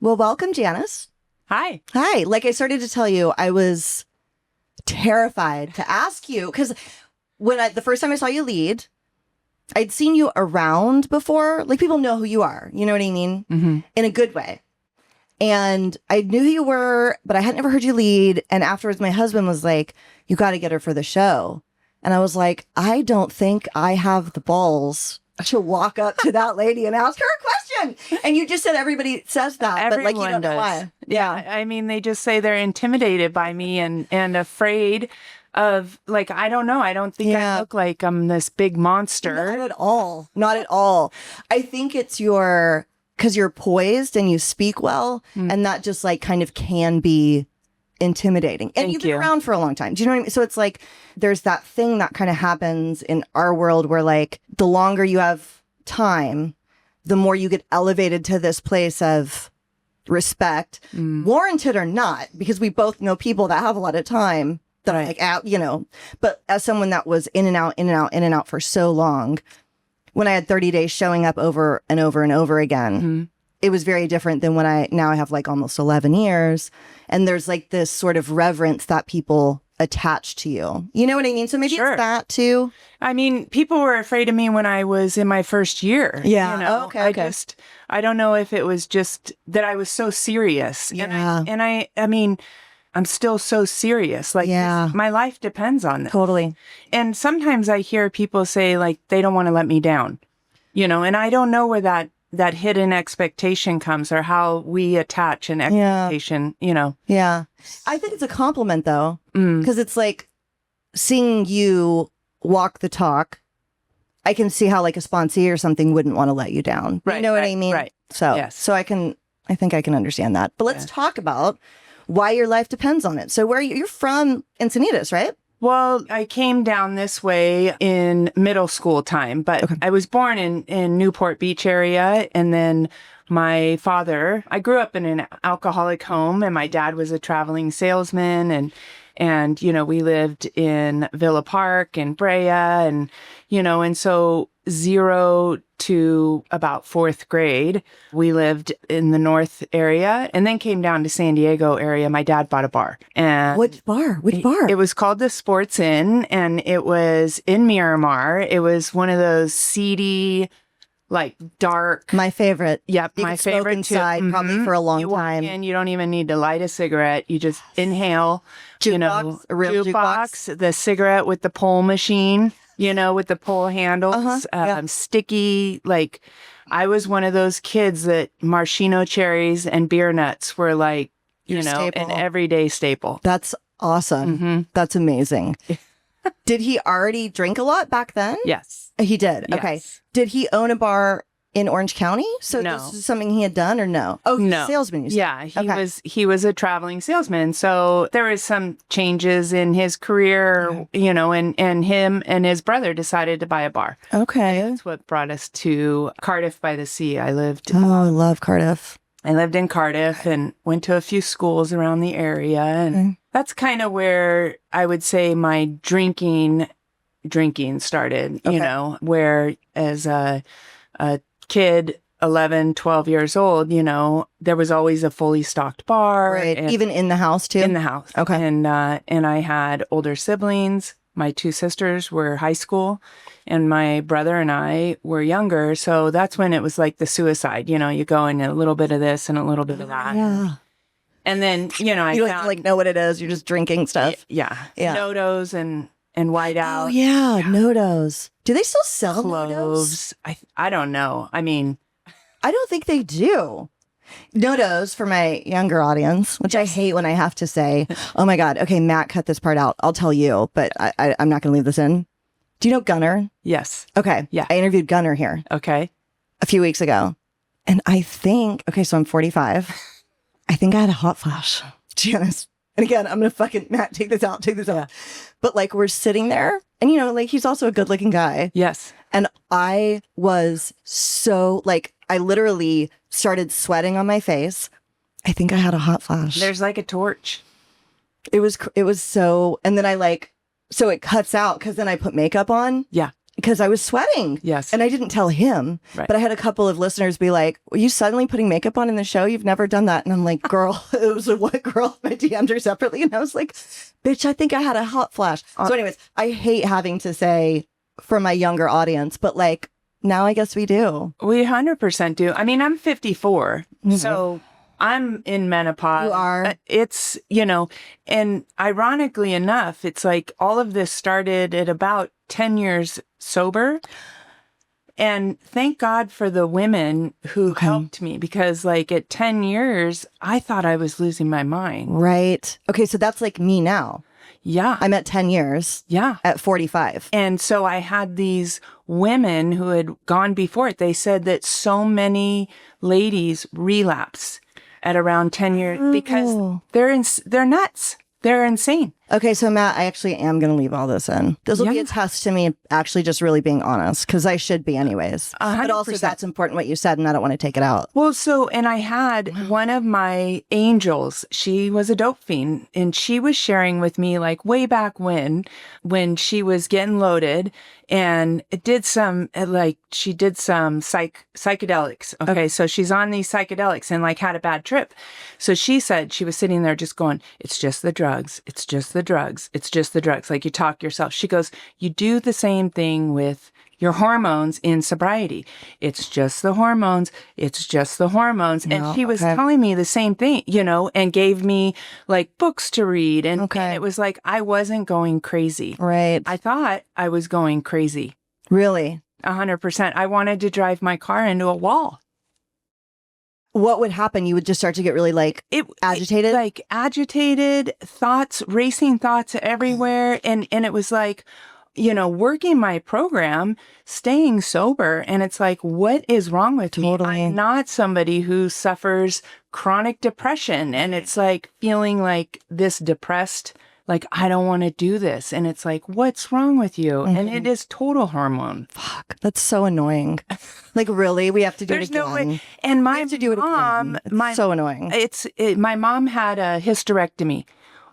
Well, welcome, Janice. Hi. Hi. Like I started to tell you, I was terrified to ask you because the first time I saw you lead, I'd seen you around before. Like people know who you are. You know what I mean? Mm-hmm. In a good way. And I knew who you were, but I had never heard you lead. And afterwards, my husband was like, you got to get her for the show. And I was like, I don't think I have the balls to walk up to that lady and ask her a question. And you just said everybody says that, Everyone but like you don't know does. why. Yeah. I mean, they just say they're intimidated by me and afraid of, like, I don't know. I don't think I look like I'm this big monster. Not at all. Not at all. I think it's because you're poised and you speak well, and that just like kind of can be intimidating. And you've been around for a long time. Do you know what I mean? So it's like there's that thing that kind of happens in our world where like the longer you have time, the more you get elevated to this place of respect, warranted or not, because we both know people that have a lot of time that are like out, but as someone that was in and out, in and out, in and out for so long, when I had 30 days showing up over and over and over again, it was very different than when I have like almost 11 years. And there's like this sort of reverence that people attach to you. You know what I mean? So maybe it's that too. I mean, people were afraid of me when I was in my first year. Yeah. You know? Okay. I don't know if it was just that I was so serious. Yeah. And I mean, I'm still so serious. Like, my life depends on this. Totally. And sometimes I hear people say, like, they don't want to let me down, and I don't know where that hidden expectation comes or how we attach an expectation, Yeah. I think it's a compliment, though, because it's like seeing you walk the talk. I can see how, like, a sponsee or something wouldn't want to let you down. Right, you know what I mean? Right. So, yes. So I think I can understand that. But let's talk about why your life depends on it. So you're from Encinitas, right? Well, I came down this way in middle school time, but I was born in Newport Beach area. And then my father, I grew up in an alcoholic home, and my dad was a traveling salesman, and we lived in Villa Park and Brea, and so 0 to about 4th grade, we lived in the north area, and then came down to San Diego area. My dad bought a bar. And Which bar? It was called the Sports Inn, and it was in Miramar. It was one of those seedy, like dark. My favorite. Yep, you my could smoke favorite inside too. probably for a long time. And you don't even need to light a cigarette. You just inhale. Jukebox, a real jukebox. The cigarette with the pull machine. With the pull handles, sticky. Like, I was one of those kids that maraschino cherries and beer nuts were like, an everyday staple. That's awesome. That's amazing. Did he already drink a lot back then? Yes. He did? Yes. Okay. Did he own a bar in Orange County? So no. This is something he had done or no? Oh, he's a salesman. Yeah, he was a traveling salesman. So there was some changes in his career, and him and his brother decided to buy a bar. Okay. And that's what brought us to Cardiff by the Sea. I I love Cardiff. I lived in Cardiff and went to a few schools around the area. And that's kind of where I would say my drinking started, where as a kid, 11, 12 years old, there was always a fully stocked bar. Right. Even in the house too? In the house. Okay. And I had older siblings. My 2 sisters were high school, and my brother and I were younger. So that's when it was like the suicide, you go in a little bit of this and a little bit of that. Yeah. And then, you don't like know what it is. You're just drinking stuff. Yeah. Nodos and white out. Oh yeah. Nodos. Do they still sell cloves? Nodos? I don't know. I mean, I don't think they do. Nodos for my younger audience, which I hate when I have to say, oh my God, okay, Matt, cut this part out. I'll tell you, but I'm not going to leave this in. Do you know Gunner? Yes. Okay. Yeah. I interviewed Gunner here. Okay. A few weeks ago. And I think, so I'm 45. I think I had a hot flash. Janice. And again, I'm going to Matt, take this out. But like we're sitting there and, he's also a good looking guy. Yes. And I was so I literally started sweating on my face. I think I had a hot flash. There's like a torch. It was so, and then so it cuts out because then I put makeup on. Yeah. because I was sweating. Yes. And I didn't tell him, Right. but I had a couple of listeners be like, were you suddenly putting makeup on in the show? You've never done that. And I'm like, girl, it was a what girl? I DM'd her separately. And I was like, bitch, I think I had a hot flash. So anyways, I hate having to say for my younger audience, but like, now I guess we do. We 100% do. I mean, I'm 54, so I'm in menopause. You are. It's, and ironically enough, it's like all of this started at about 10 years sober. And thank God for the women who helped me, because like at 10 years, I thought I was losing my mind. Right. Okay. So that's like me now. Yeah. I'm at 10 years. Yeah. At 45. And so I had these women who had gone before it. They said that so many ladies relapse at around 10 years because they're nuts. They're insane. Okay, so Matt, I actually am going to leave all this in. This will be a test to me actually just really being honest, because I should be anyways. 100%. But also that's important what you said, and I don't want to take it out. Well, and I had one of my angels, she was a dope fiend, and she was sharing with me like way back when she was getting loaded and she did some psychedelics. Okay. So she's on these psychedelics and like had a bad trip. So she said she was sitting there just going, it's just the drugs. It's just the drugs. It's just the drugs. Like you talk yourself. She goes, you do the same thing with your hormones in sobriety. It's just the hormones. It's just the hormones. And she was telling me the same thing, and gave me like books to read. And it was like, I wasn't going crazy. Right. I thought I was going crazy. Really? 100%. I wanted to drive my car into a wall. What would happen? You would just start to get really agitated? Like agitated thoughts, racing thoughts everywhere. And it was like, working my program, staying sober. And it's like, what is wrong with me? I'm not somebody who suffers chronic depression. And it's like feeling like this depressed, like, I don't want to do this. And it's like, what's wrong with you? And it is total hormone. Fuck, that's so annoying. Like, really? We have to do it again. No way. And my have to do it mom, it's so annoying. My mom had a hysterectomy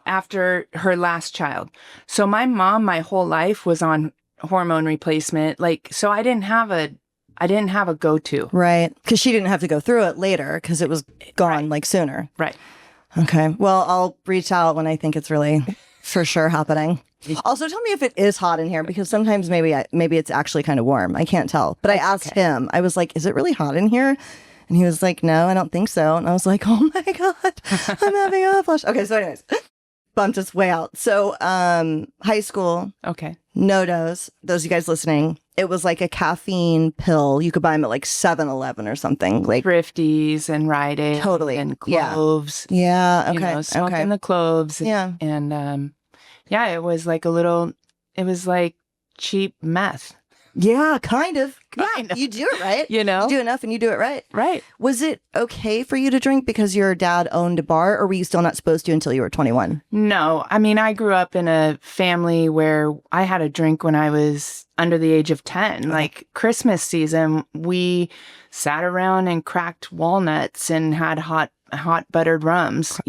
after her last child. So my mom, my whole life was on hormone replacement. Like, so I didn't have a go-to. Right. Because she didn't have to go through it later because it was gone like sooner. Right. Okay. Well, I'll reach out when I think it's really for sure happening. Also, tell me if it is hot in here, because sometimes maybe it's actually kind of warm. I can't tell. But I asked him, I was like, is it really hot in here? And he was like, no, I don't think so. And I was like, oh my God, I'm having a flash. Okay. So anyways, bumped us way out. So high school. Okay. No dose. Those of you guys listening, it was like a caffeine pill. You could buy them at like 7-Eleven or something. Like Thrifties and Rite Aid. Totally. And cloves. Yeah. Okay. Smoking the cloves. Yeah. And it was like it was like cheap meth. Yeah, kind of. Yeah, you do it right. You do enough and you do it right. Right. Was it okay for you to drink because your dad owned a bar, or were you still not supposed to until you were 21? No. I mean, I grew up in a family where I had a drink when I was under the age of 10. Like Christmas season, we sat around and cracked walnuts and had hot buttered rums.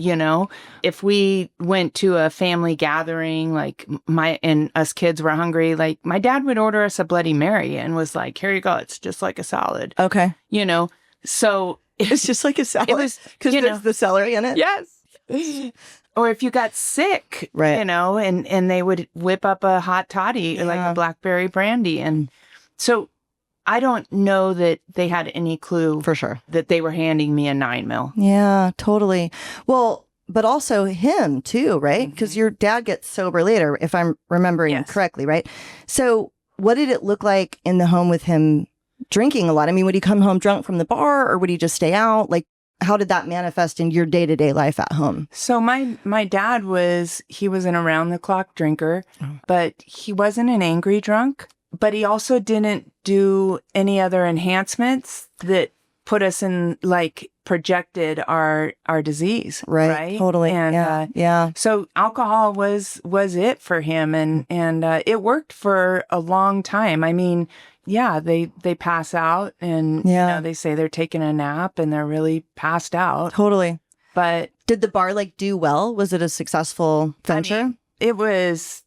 If we went to a family gathering, like and us kids were hungry, like my dad would order us a Bloody Mary and was like, here you go. It's just like a salad. Okay. So it's just like a salad. It was, because there's the celery in it. Yes. Or if you got sick, right. And they would whip up a hot toddy or like a blackberry brandy. And so I don't know that they had any clue for sure that they were handing me a 9 mil. Yeah, totally. Well, but also him too, right? Because your dad gets sober later, if I'm remembering correctly, right? So what did it look like in the home with him drinking a lot? I mean, would he come home drunk from the bar, or would he just stay out? Like, how did that manifest in your day-to-day life at home? So my dad was an around-the-clock drinker, but he wasn't an angry drunk. But he also didn't do any other enhancements that put us in, like, projected our disease. Right. Totally. And so alcohol was it for him, and it worked for a long time. I mean, they pass out and they say they're taking a nap and they're really passed out. Totally. But did the bar do well? Was it a successful venture? I mean, it was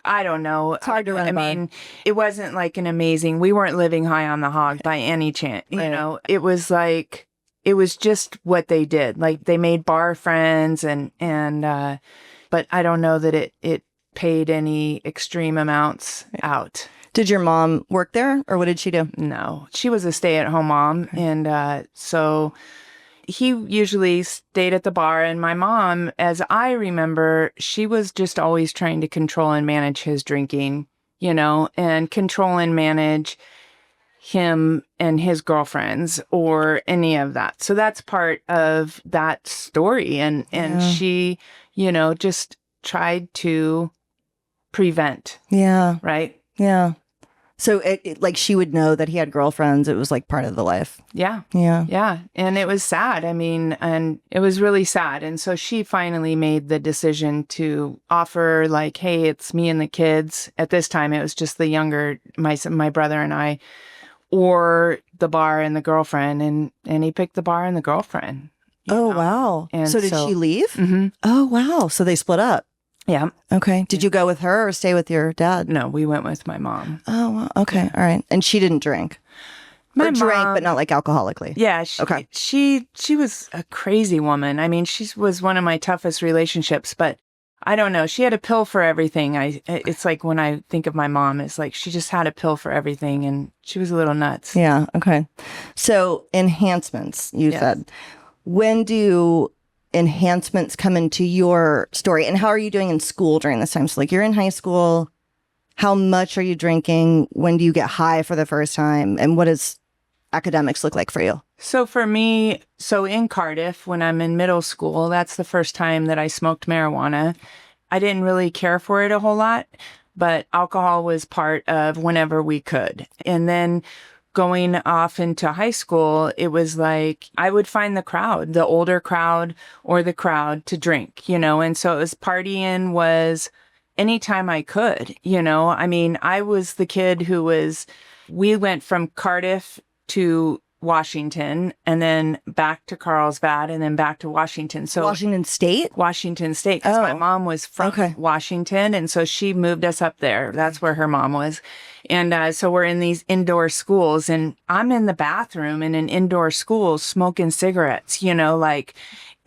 I don't know. It's hard to run. I mean, it wasn't like we weren't living high on the hog by any chance. You know, it was like, it was just what they did. Like they made bar friends but I don't know that it paid any extreme amounts out. Did your mom work there, or what did she do? No, she was a stay-at-home mom. And so he usually stayed at the bar. And my mom, as I remember, she was just always trying to control and manage his drinking, you know, and control and manage him and his girlfriends or any of that. So that's part of that story. And she, you know, just tried to prevent. Yeah. Right? Yeah. So it like she would know that he had girlfriends. It was like part of the life. Yeah. Yeah. Yeah. And it was sad. I mean, and it was really sad. And so she finally made the decision to offer like, hey, it's me and the kids. At this time, it was just the younger, my brother and I, or the bar and the girlfriend. And he picked the bar and the girlfriend. Oh, wow. And so did she leave? Mm-hmm. Oh, wow. So they split up. Yeah. Okay. Did you go with her or stay with your dad? No, we went with my mom. Oh, wow. Okay. All right. And she didn't drink? My or drank, but not like alcoholically? Yeah. Okay. She was a crazy woman. I mean, she was one of my toughest relationships, but I don't know. She had a pill for everything. It's like when I think of my mom, it's like she just had a pill for everything, and she was a little nuts. Yeah. Okay. So enhancements, you said. When do enhancements come into your story, and how are you doing in school during this time? So like you're in high school, how much are you drinking? When do you get high for the first time? And what does academics look like for you? So for me, in Cardiff, when I'm in middle school, that's the first time that I smoked marijuana. I didn't really care for it a whole lot, but alcohol was part of whenever we could. And then going off into high school, it was like I would find the crowd, the older crowd or the crowd to drink, you know, and so it was partying was anytime I could, you know. I mean, I was the kid we went from Cardiff to Washington and then back to Carlsbad and then back to Washington. So Washington State, because my mom was from Washington. And so she moved us up there. That's where her mom was. And so we're in these indoor schools, and I'm in the bathroom in an indoor school smoking cigarettes, you know, like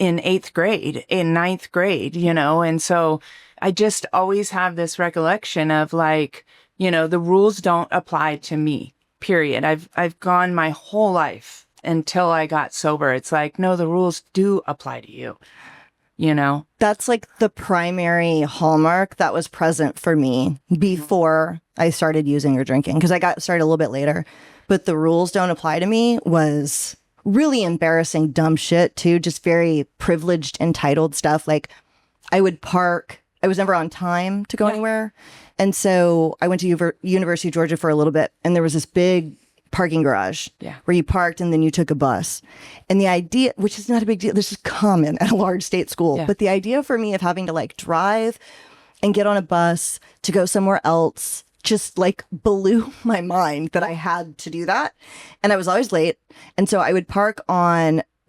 in 8th grade, in 9th grade, you know. And so I just always have this recollection of like, you know, the rules don't apply to me. Period. I've gone my whole life until I got sober. It's like, no, the rules do apply to you, you know? That's like the primary hallmark that was present for me before I started using or drinking, because I got started a little bit later. But the rules don't apply to me was really embarrassing, dumb shit too. Just very privileged, entitled stuff. Like I would park. I was never on time to go anywhere. And so I went to University of Georgia for a little bit, and there was this big parking garage where you parked and then you took a bus. And the idea, which is not a big deal, this is common at a large state school, but the idea for me of having to like drive and get on a bus to go somewhere else just like blew my mind that I had to do that. And I was always late. And so I would park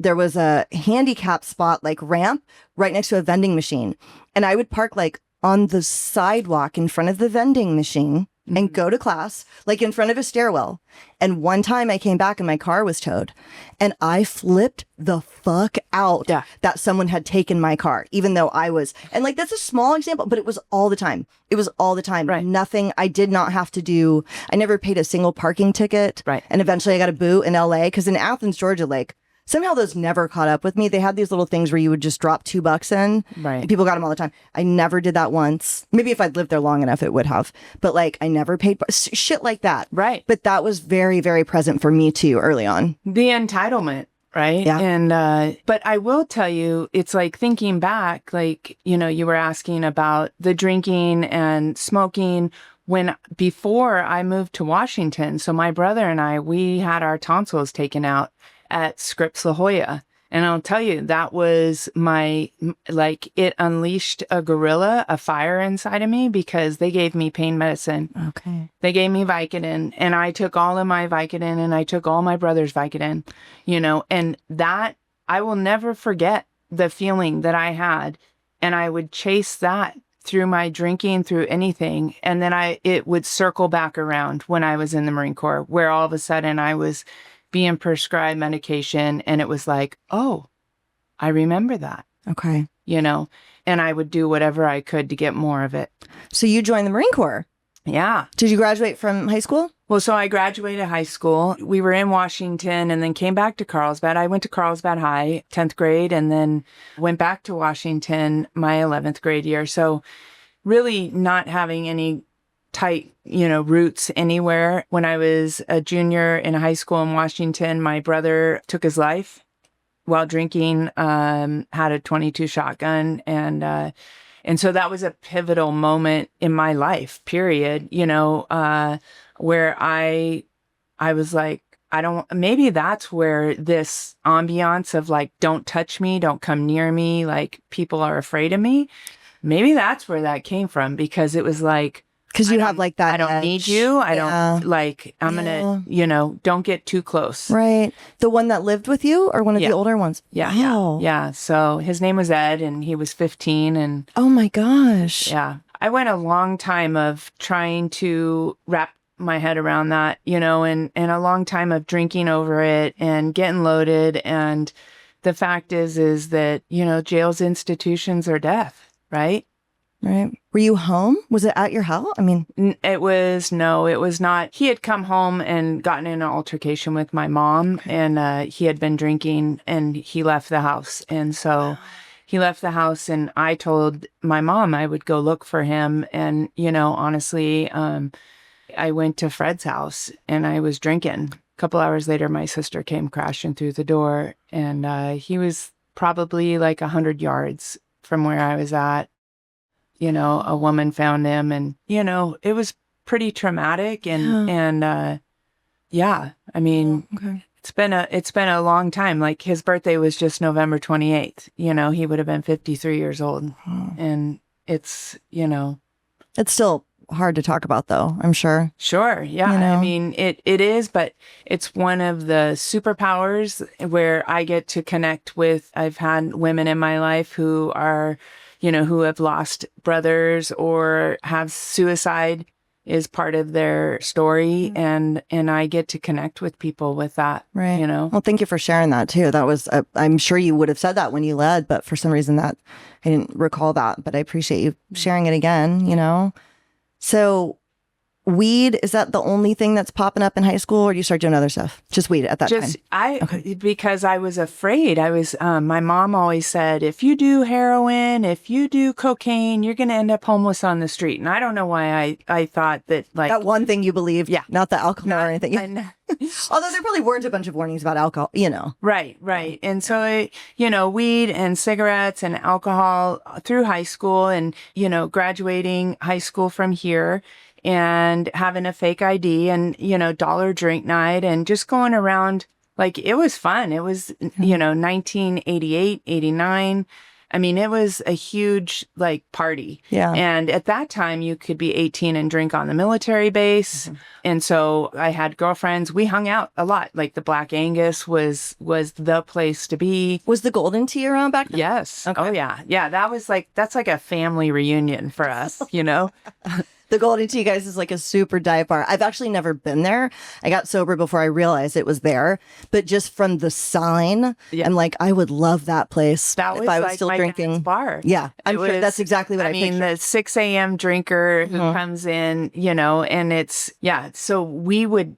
there was a handicap spot, like ramp right next to a vending machine. And I would park like on the sidewalk in front of the vending machine and go to class, like in front of a stairwell. And one time I came back and my car was towed, and I flipped the fuck out that someone had taken my car, even though and like, that's a small example, but it was all the time. It was all the time. Right. Nothing. I did not have to do. I never paid a single parking ticket. Right. And eventually I got a boot in LA, because in Athens, Georgia, like, somehow those never caught up with me. They had these little things where you would just drop $2 in. Right. And people got them all the time. I never did that once. Maybe if I'd lived there long enough, it would have. But like, I never paid shit like that. Right. But that was very, very present for me too early on. The entitlement. Right. Yeah. And, but I will tell you, it's like thinking back, like, you know, you were asking about the drinking and smoking before I moved to Washington. So my brother and I, we had our tonsils taken out at Scripps La Jolla. And I'll tell you, that was it unleashed a fire inside of me, because they gave me pain medicine. Okay. They gave me Vicodin, and I took all of my Vicodin, and I took all my brother's Vicodin, you know, and that I will never forget the feeling that I had. And I would chase that through my drinking, through anything. And then it would circle back around when I was in the Marine Corps, where all of a sudden I was being prescribed medication and it was like, oh, I remember that. Okay. And I would do whatever I could to get more of it. So you joined the Marine Corps. Yeah. Did you graduate from high school? Well, so I graduated high school. We were in Washington and then came back to Carlsbad. I went to Carlsbad High, 10th grade, and then went back to Washington my 11th grade year. So really not having any tight, roots anywhere. When I was a junior in high school in Washington, my brother took his life while drinking, had a .22 shotgun. And so that was a pivotal moment in my life, period, where I was like, maybe that's where this ambiance of like, don't touch me, don't come near me, like people are afraid of me. Maybe that's where that came from, because it was like, because you have like that. I don't edge. need you. I don't like, I'm going to, don't get too close. Right. The one that lived with you or one of the older ones? Yeah. Wow. Yeah. So his name was Ed and he was 15 and. Oh my gosh. Yeah. I went a long time of trying to wrap my head around that, and a long time of drinking over it and getting loaded. And the fact is that, jails, institutions are death, right? Right. Were you home? Was it at your house? I mean, it was not. He had come home and gotten in an altercation with my mom and he had been drinking and he left the house. And so he left the house and I told my mom I would go look for him. And, honestly, I went to Fred's house and I was drinking. A couple hours later, my sister came crashing through the door and he was probably like 100 yards from where I was at. A woman found him and, it was pretty traumatic and I mean, okay. It's been a long time. Like his birthday was just November 28th, he would have been 53 years old and it's still hard to talk about though, I'm sure. Sure. Yeah. I mean, it is, but it's one of the superpowers where I get to connect with. I've had women in my life who are, who have lost brothers or have suicide is part of their story. And I get to connect with people with that, right. Well, thank you for sharing that too. That was, I'm sure you would have said that when you led, but for some reason that I didn't recall that, but I appreciate you sharing it again, So weed, is that the only thing that's popping up in high school or do you start doing other stuff? Just weed at that time? Because I was afraid. I was, my mom always said, if you do heroin, if you do cocaine, you're going to end up homeless on the street. And I don't know why I thought that like. That one thing you believed. Yeah. Not the alcohol or anything. Although there probably weren't a bunch of warnings about alcohol, Right. And so, weed and cigarettes and alcohol through high school and, graduating high school from here and having a fake ID and, dollar drink night and just going around like it was fun. It was, 1988, 89. I mean, it was a huge like party. Yeah. And at that time you could be 18 and drink on the military base. Mm-hmm. And so I had girlfriends. We hung out a lot. Like the Black Angus was the place to be. Was the Golden Tea around back then? Yes. Okay. Oh yeah. Yeah. That's like a family reunion for us, The Golden Tea, guys, is like a super dive bar. I've actually never been there. I got sober before I realized it was there. But just from the sign, I'm like, I would love that place that if was I was like still my drinking. dad's bar. Yeah, I'm sure that's exactly what I mean, pictured. the 6 a.m. drinker who comes in, and it's, so we would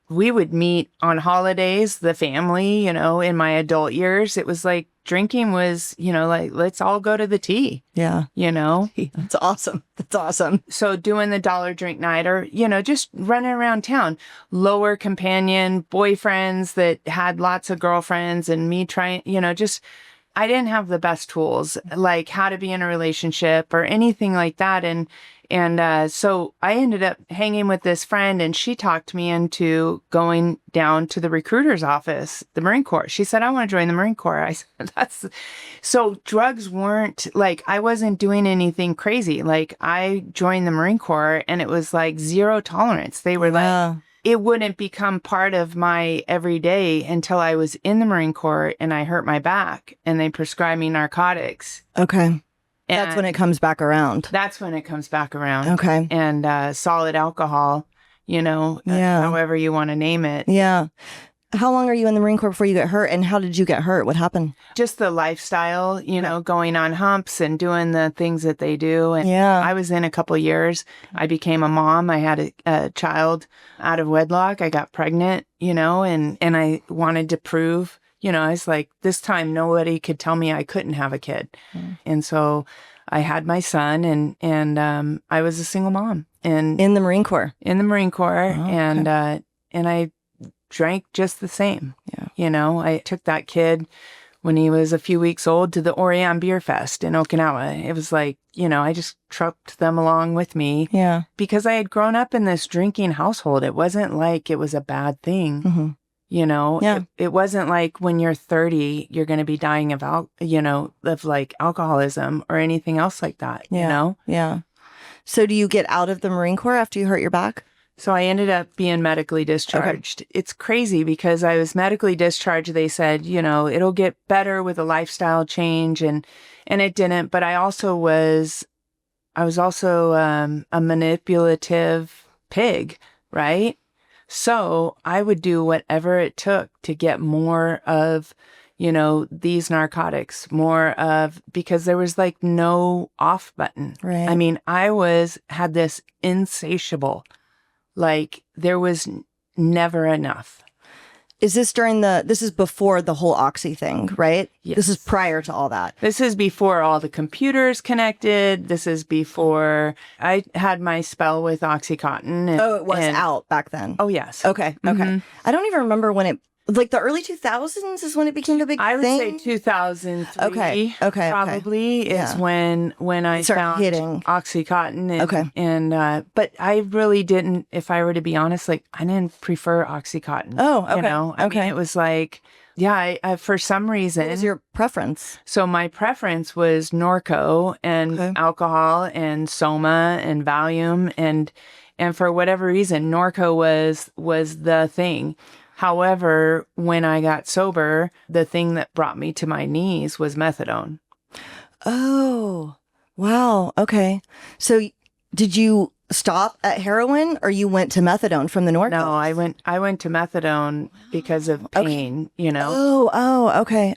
meet on holidays, the family, in my adult years. It was like, drinking was, like, let's all go to the tea. Yeah. That's awesome. That's awesome. So doing the dollar drink night or, just running around town, lower companion, boyfriends that had lots of girlfriends and me trying, I didn't have the best tools, like how to be in a relationship or anything like that. And so I ended up hanging with this friend and she talked me into going down to the recruiter's office, the Marine Corps. She said, I want to join the Marine Corps. I said, so drugs weren't like, I wasn't doing anything crazy. Like I joined the Marine Corps and it was like zero tolerance. They were like, it wouldn't become part of my everyday until I was in the Marine Corps and I hurt my back and they prescribed me narcotics. Okay. That's when it comes back around. That's when it comes back around. Okay. And solid alcohol, however you want to name it. Yeah. How long are you in the Marine Corps before you get hurt? And how did you get hurt? What happened? Just the lifestyle, going on humps and doing the things that they do. And Yeah. I was in a couple of years. I became a mom. I had a child out of wedlock. I got pregnant, and I wanted to prove, I was like, this time nobody could tell me I couldn't have a kid. And so I had my son and I was a single mom. And in the Marine Corps. In the Marine Corps. Oh, okay. And I drank just the same. Yeah. I took that kid when he was a few weeks old to the Orion Beer Fest in Okinawa. It was like, I just trucked them along with me. Yeah. Because I had grown up in this drinking household. It wasn't like it was a bad thing. Mm-hmm. Yeah. It wasn't like when you're 30, you're going to be dying of, of like alcoholism or anything else like that, Yeah. So do you get out of the Marine Corps after you hurt your back? So I ended up being medically discharged. Okay. It's crazy because I was medically discharged. They said, it'll get better with a lifestyle change, and it didn't. But I was also a manipulative pig, right? So I would do whatever it took to get more of, these narcotics, because there was like no off button. Right. I mean, had this insatiable, like there was never enough. Is this this is before the whole Oxy thing, right? Yes. This is prior to all that. This is before all the computers connected. This is before I had my spell with Oxycontin. It was out back then. Oh, yes. Okay. Mm-hmm. I don't even remember when like the early 2000s is when it became a big thing? I would say 2003. Okay. Probably is when I found hitting Oxycontin. And but I really didn't, if I were to be honest, like I didn't prefer Oxycontin. Oh, okay. I mean, it was like, yeah, I for some reason. What was your preference? So my preference was Norco and alcohol and Soma and Valium. And for whatever reason, Norco was the thing. However, when I got sober, the thing that brought me to my knees was methadone. Oh, wow. Okay. So did you stop at heroin or you went to methadone from the Norco? No, I went to methadone because of pain, Okay.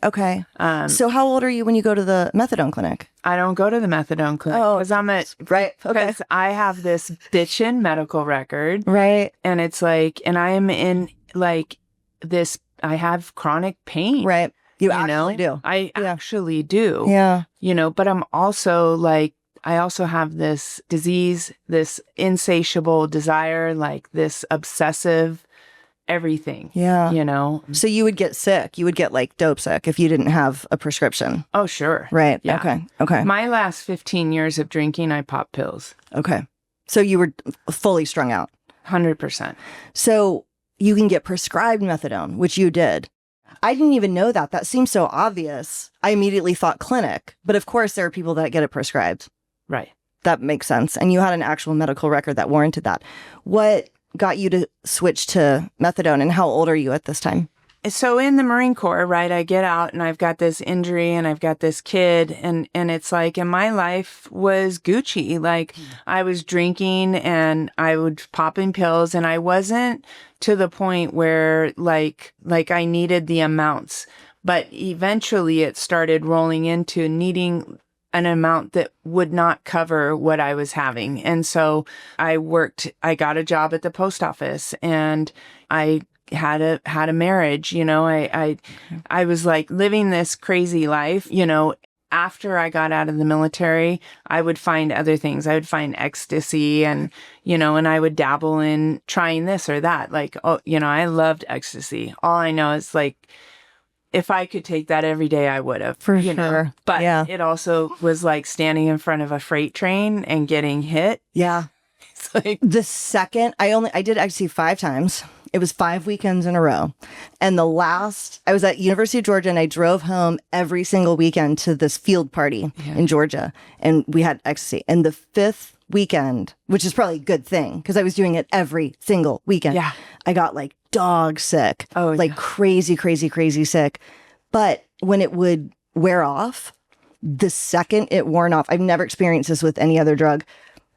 So how old are you when you go to the methadone clinic? I don't go to the methadone clinic because I'm right. Okay. Because I have this bitchin' medical record. Right. And it's like, and I am in like this, I have chronic pain. Right. You actually do. I actually do. Yeah. But I'm also like, I also have this disease, this insatiable desire, like this obsessive everything. Yeah. So you would get sick. You would get like dope sick if you didn't have a prescription. Oh, sure. Right. Yeah. Okay. My last 15 years of drinking, I popped pills. Okay. So you were fully strung out. 100%. So you can get prescribed methadone, which you did. I didn't even know that. That seems so obvious. I immediately thought clinic, but of course there are people that get it prescribed. Right. That makes sense. And you had an actual medical record that warranted that. What got you to switch to methadone, and how old are you at this time? So in the Marine Corps, right, I get out and I've got this injury and I've got this kid and it's like, and my life was Gucci. Like I was drinking and I would popping pills and I wasn't to the point where like I needed the amounts, but eventually it started rolling into needing an amount that would not cover what I was having. And so I got a job at the post office and I had a marriage, I was like living this crazy life, after I got out of the military, I would find other things. I would find ecstasy and I would dabble in trying this or that. Like, I loved ecstasy. All I know is like, if I could take that every day, I would have. For sure. But it also was like standing in front of a freight train and getting hit. Yeah. It's like the second I did ecstasy 5 times. It was 5 weekends in a row. And I was at University of Georgia and I drove home every single weekend to this field party in Georgia. And we had ecstasy. And the 5th weekend, which is probably a good thing because I was doing it every single weekend. Yeah. I got like dog sick, crazy, crazy, crazy sick. But when it would wear off, the second it worn off, I've never experienced this with any other drug,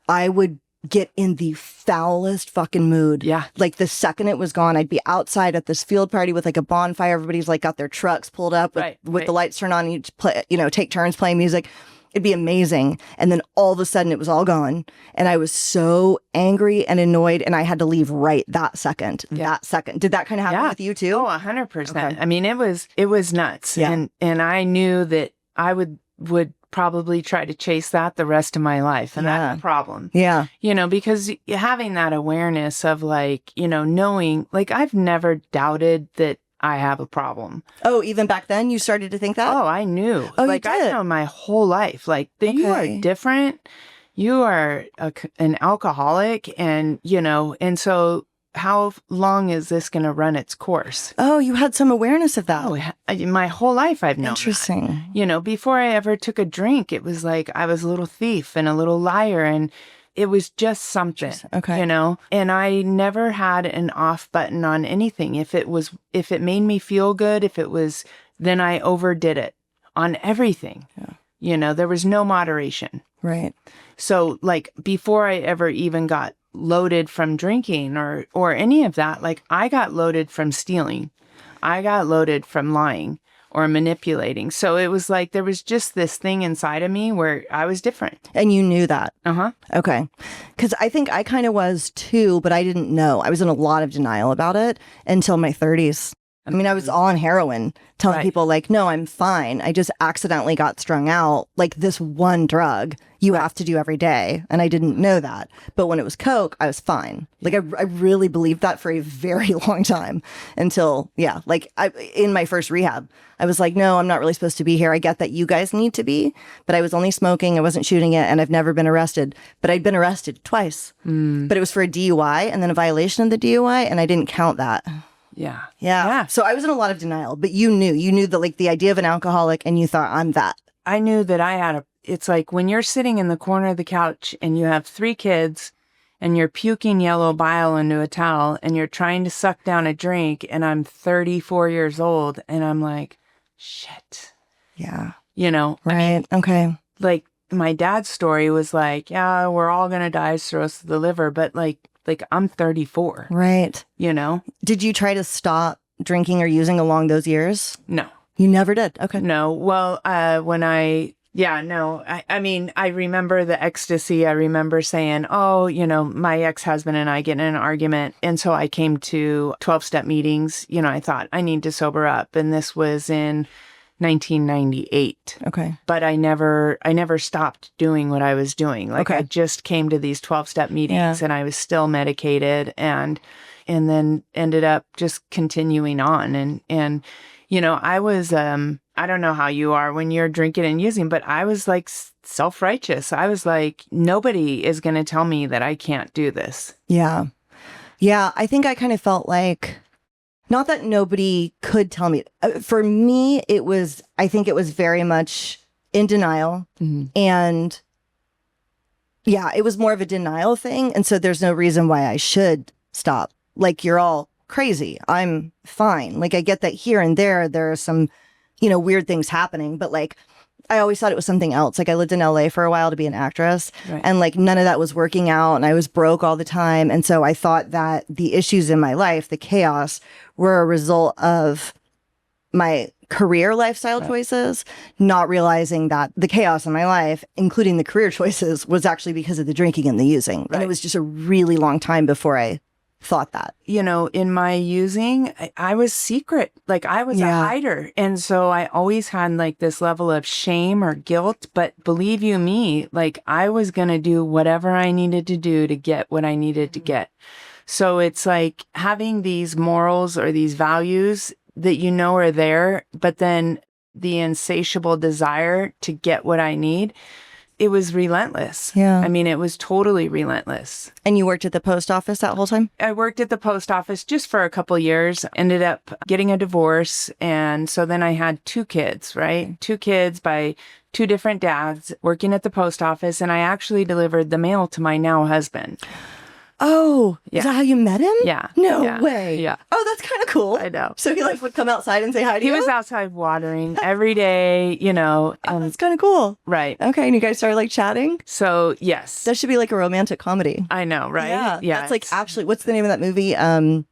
I would get in the foulest fucking mood. Yeah. Like the second it was gone, I'd be outside at this field party with like a bonfire. Everybody's like got their trucks pulled up with the lights turned on, and you'd play, take turns playing music. It'd be amazing. And then all of a sudden it was all gone. And I was so angry and annoyed, and I had to leave right that second. That second. Did that kind of happen with you too? Oh, 100%. Okay. I mean, it was nuts. Yeah. And I knew that I would probably try to chase that the rest of my life. And that's a problem. Yeah. Because having that awareness of like, knowing, like I've never doubted that I have a problem. Oh, even back then you started to think that? Oh, I knew. Oh, like I've known my whole life. Like you are different. You are an alcoholic, and, and so how long is this going to run its course? Oh, you had some awareness of that. Oh, my whole life I've known. Interesting. That. Before I ever took a drink, it was like I was a little thief and a little liar, and it was just something. Okay. And I never had an off button on anything. If it made me feel good, then I overdid it on everything. Yeah. There was no moderation. Right. So like before I ever even got loaded from drinking or any of that, like I got loaded from stealing. I got loaded from lying or manipulating. So it was like there was just this thing inside of me where I was different. And you knew that? Uh-huh. Okay. Because I think I kind of was too, but I didn't know. I was in a lot of denial about it until my 30s. I mean, I was on heroin, telling people like, no, I'm fine. I just accidentally got strung out. Like this one drug you have to do every day. And I didn't know that. But when it was Coke, I was fine. Like I really believed that for a very long time until, in my first rehab, I was like, no, I'm not really supposed to be here. I get that you guys need to be, but I was only smoking. I wasn't shooting it, and I've never been arrested. But I'd been arrested twice. But it was for a DUI and then a violation of the DUI, and I didn't count that. Yeah. So I was in a lot of denial, but you knew that like the idea of an alcoholic, and you thought, I'm that. I knew that it's like when you're sitting in the corner of the couch and you have 3 kids and you're puking yellow bile into a towel and you're trying to suck down a drink, and I'm 34 years old and I'm like, shit. Yeah. Right. I mean, okay. Like my dad's story was like, yeah, we're all going to die of cirrhosis of the liver, but like I'm 34. Right. Did you try to stop drinking or using along those years? No. You never did? Okay. No. Well, I mean, I remember the ecstasy. I remember saying, oh, my ex-husband and I get in an argument. And so I came to 12-step meetings. I thought I need to sober up. And this was in 1998. Okay. But I never stopped doing what I was doing. Like I just came to these 12-step meetings and I was still medicated and then ended up just continuing on. And I was, I don't know how you are when you're drinking and using, but I was like self-righteous. I was like, nobody is going to tell me that I can't do this. Yeah. Yeah. I think I kind of felt like, not that nobody could tell me. For me, I think it was very much in denial. Mm-hmm. And it was more of a denial thing. And so there's no reason why I should stop. Like, you're all crazy. I'm fine. Like, I get that here and there are some, weird things happening. But like, I always thought it was something else. Like I lived in LA for a while to be an actress and like none of that was working out and I was broke all the time. And so I thought that the issues in my life, the chaos, were a result of my career lifestyle choices, not realizing that the chaos in my life, including the career choices, was actually because of the drinking and the using. And it was just a really long time before I thought that. In my using, I was secret. Like I was a hider. And so I always had like this level of shame or guilt. But believe you me, like I was going to do whatever I needed to do to get what I needed to get. So it's like having these morals or these values that are there, but then the insatiable desire to get what I need. It was relentless. Yeah. I mean, it was totally relentless. And you worked at the post office that whole time? I worked at the post office just for a couple years, ended up getting a divorce. And so then I had 2 kids, right? 2 kids by 2 different dads working at the post office. And I actually delivered the mail to my now husband. Oh, Yeah. is that how you met him? Yeah. No Yeah. way. Yeah. Oh, that's kind of cool. I know. So he like would come outside and say hi to He you? was outside watering every day, you know. Oh, that's kind of cool. Right. Okay, and you guys started like chatting? So, yes. That should be like a romantic comedy. I know, right? Yeah. That's like actually, what's the name of that movie?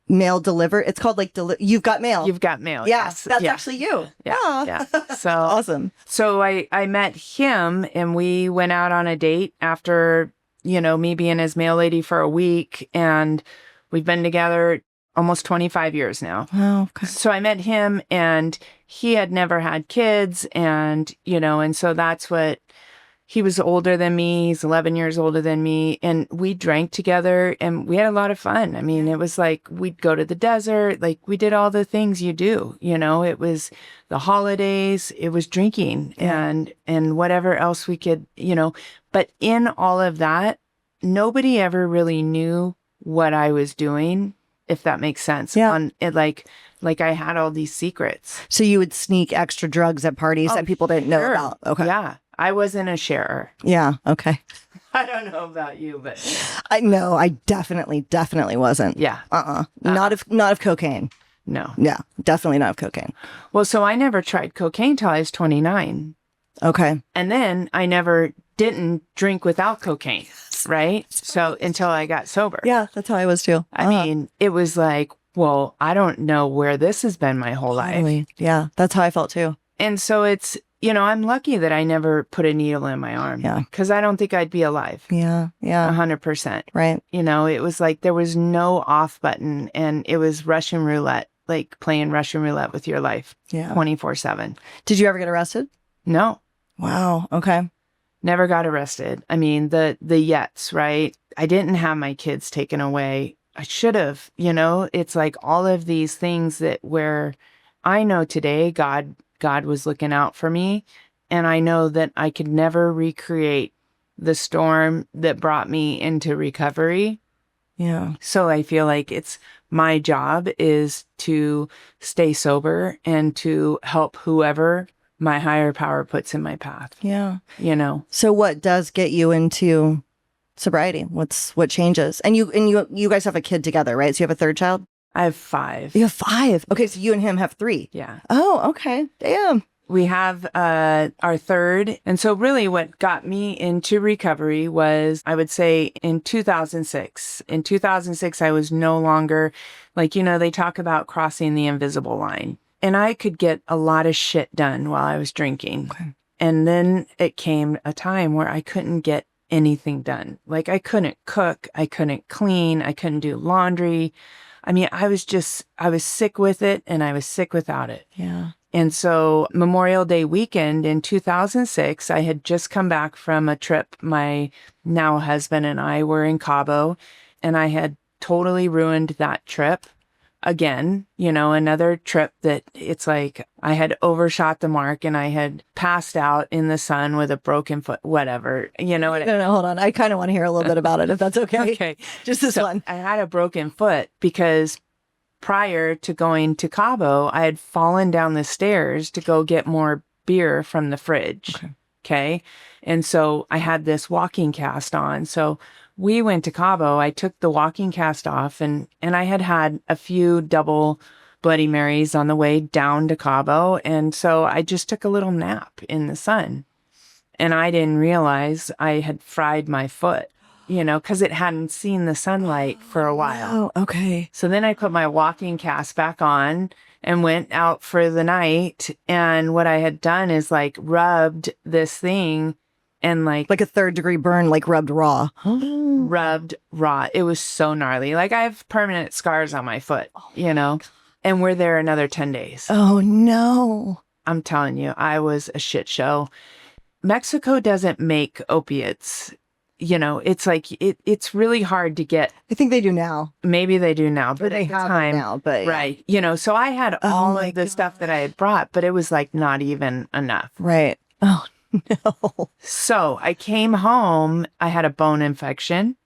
Mail Deliver. It's called like You've Got Mail. You've Got Mail. Yeah, Yes. that's actually you. Yeah. Ah. Yeah. So Awesome. So I met him and we went out on a date after, you know, me being his mail lady for a week, and we've been together almost 25 years now. Wow. Okay. So I met him and he had never had kids, and, you know, and so that's what, he was older than me. He's 11 years older than me. And we drank together and we had a lot of fun. I mean, it was like we'd go to the desert. Like we did all the things you do, you know, it was the holidays, it was drinking and whatever else we could, you know, but in all of that, nobody ever really knew what I was doing, if that makes sense. Yeah. On it, like I had all these secrets. So you would sneak extra drugs at parties that people didn't know about. Okay. Yeah. I wasn't a sharer. Yeah. Okay. I don't know about you, but I know. I definitely wasn't. yeah. Not of cocaine. No. Yeah. Definitely not of cocaine. Well, so I never tried cocaine till I was 29. Okay. And then I never didn't drink without cocaine, right? So until I got sober. Yeah. That's how I was too. I mean, it was like, well, I don't know where this has been my whole life. Totally. Yeah. That's how I felt too. And so it's, you know, I'm lucky that I never put a needle in my arm. Yeah. Because I don't think I'd be alive. Yeah. Yeah. 100%. Right. You know, it was like there was no off button, and it was Russian roulette, like playing Russian roulette with your life. Yeah. 24/7. Did you ever get arrested? No. Wow. Okay. Never got arrested. I mean, the yets, right? I didn't have my kids taken away. I should have, you know, it's like all of these things that where I know today God was looking out for me. And I know that I could never recreate the storm that brought me into recovery. Yeah. So I feel like it's my job is to stay sober and to help whoever my higher power puts in my path. Yeah. You know? So what does get you into sobriety? What changes? And you guys have a kid together, right? So you have a third child? I have 5. You have 5. Okay, so you and him have 3. Yeah. Oh, okay. Damn. We have our third. And so really what got me into recovery was, I would say, in 2006. In 2006, I was no longer, like, you know, they talk about crossing the invisible line. And I could get a lot of shit done while I was drinking. Okay. And then it came a time where I couldn't get anything done. Like I couldn't cook, I couldn't clean, I couldn't do laundry. I mean, I was sick with it and I was sick without it. Yeah. And so Memorial Day weekend in 2006, I had just come back from a trip. My now husband and I were in Cabo, and I had totally ruined that trip again, you know, another trip that it's like I had overshot the mark and I had passed out in the sun with a broken foot, whatever, you know what? No, hold on. I kind of want to hear a little bit about it, if that's okay. Okay. Just this one. I had a broken foot because prior to going to Cabo, I had fallen down the stairs to go get more beer from the fridge. Okay. And so I had this walking cast on. So we went to Cabo. I took the walking cast off and I had a few double Bloody Marys on the way down to Cabo. And so I just took a little nap in the sun. And I didn't realize I had fried my foot, you know, because it hadn't seen the sunlight for a while. Oh, okay. So then I put my walking cast back on and went out for the night. And what I had done is like rubbed this thing and like a 3rd-degree burn, like rubbed raw. Rubbed raw. It was so gnarly. Like I have permanent scars on my foot, you know, and we're there another 10 days. Oh, no. I'm telling you, I was a shit show. Mexico doesn't make opiates. You know, it's like, it's really hard to get. I think they do now. Maybe they do now, but they at the have time, now, but right. You know, so I had all of the stuff that I had brought, but it was like not even enough. Right. Oh, no. So I came home. I had a bone infection.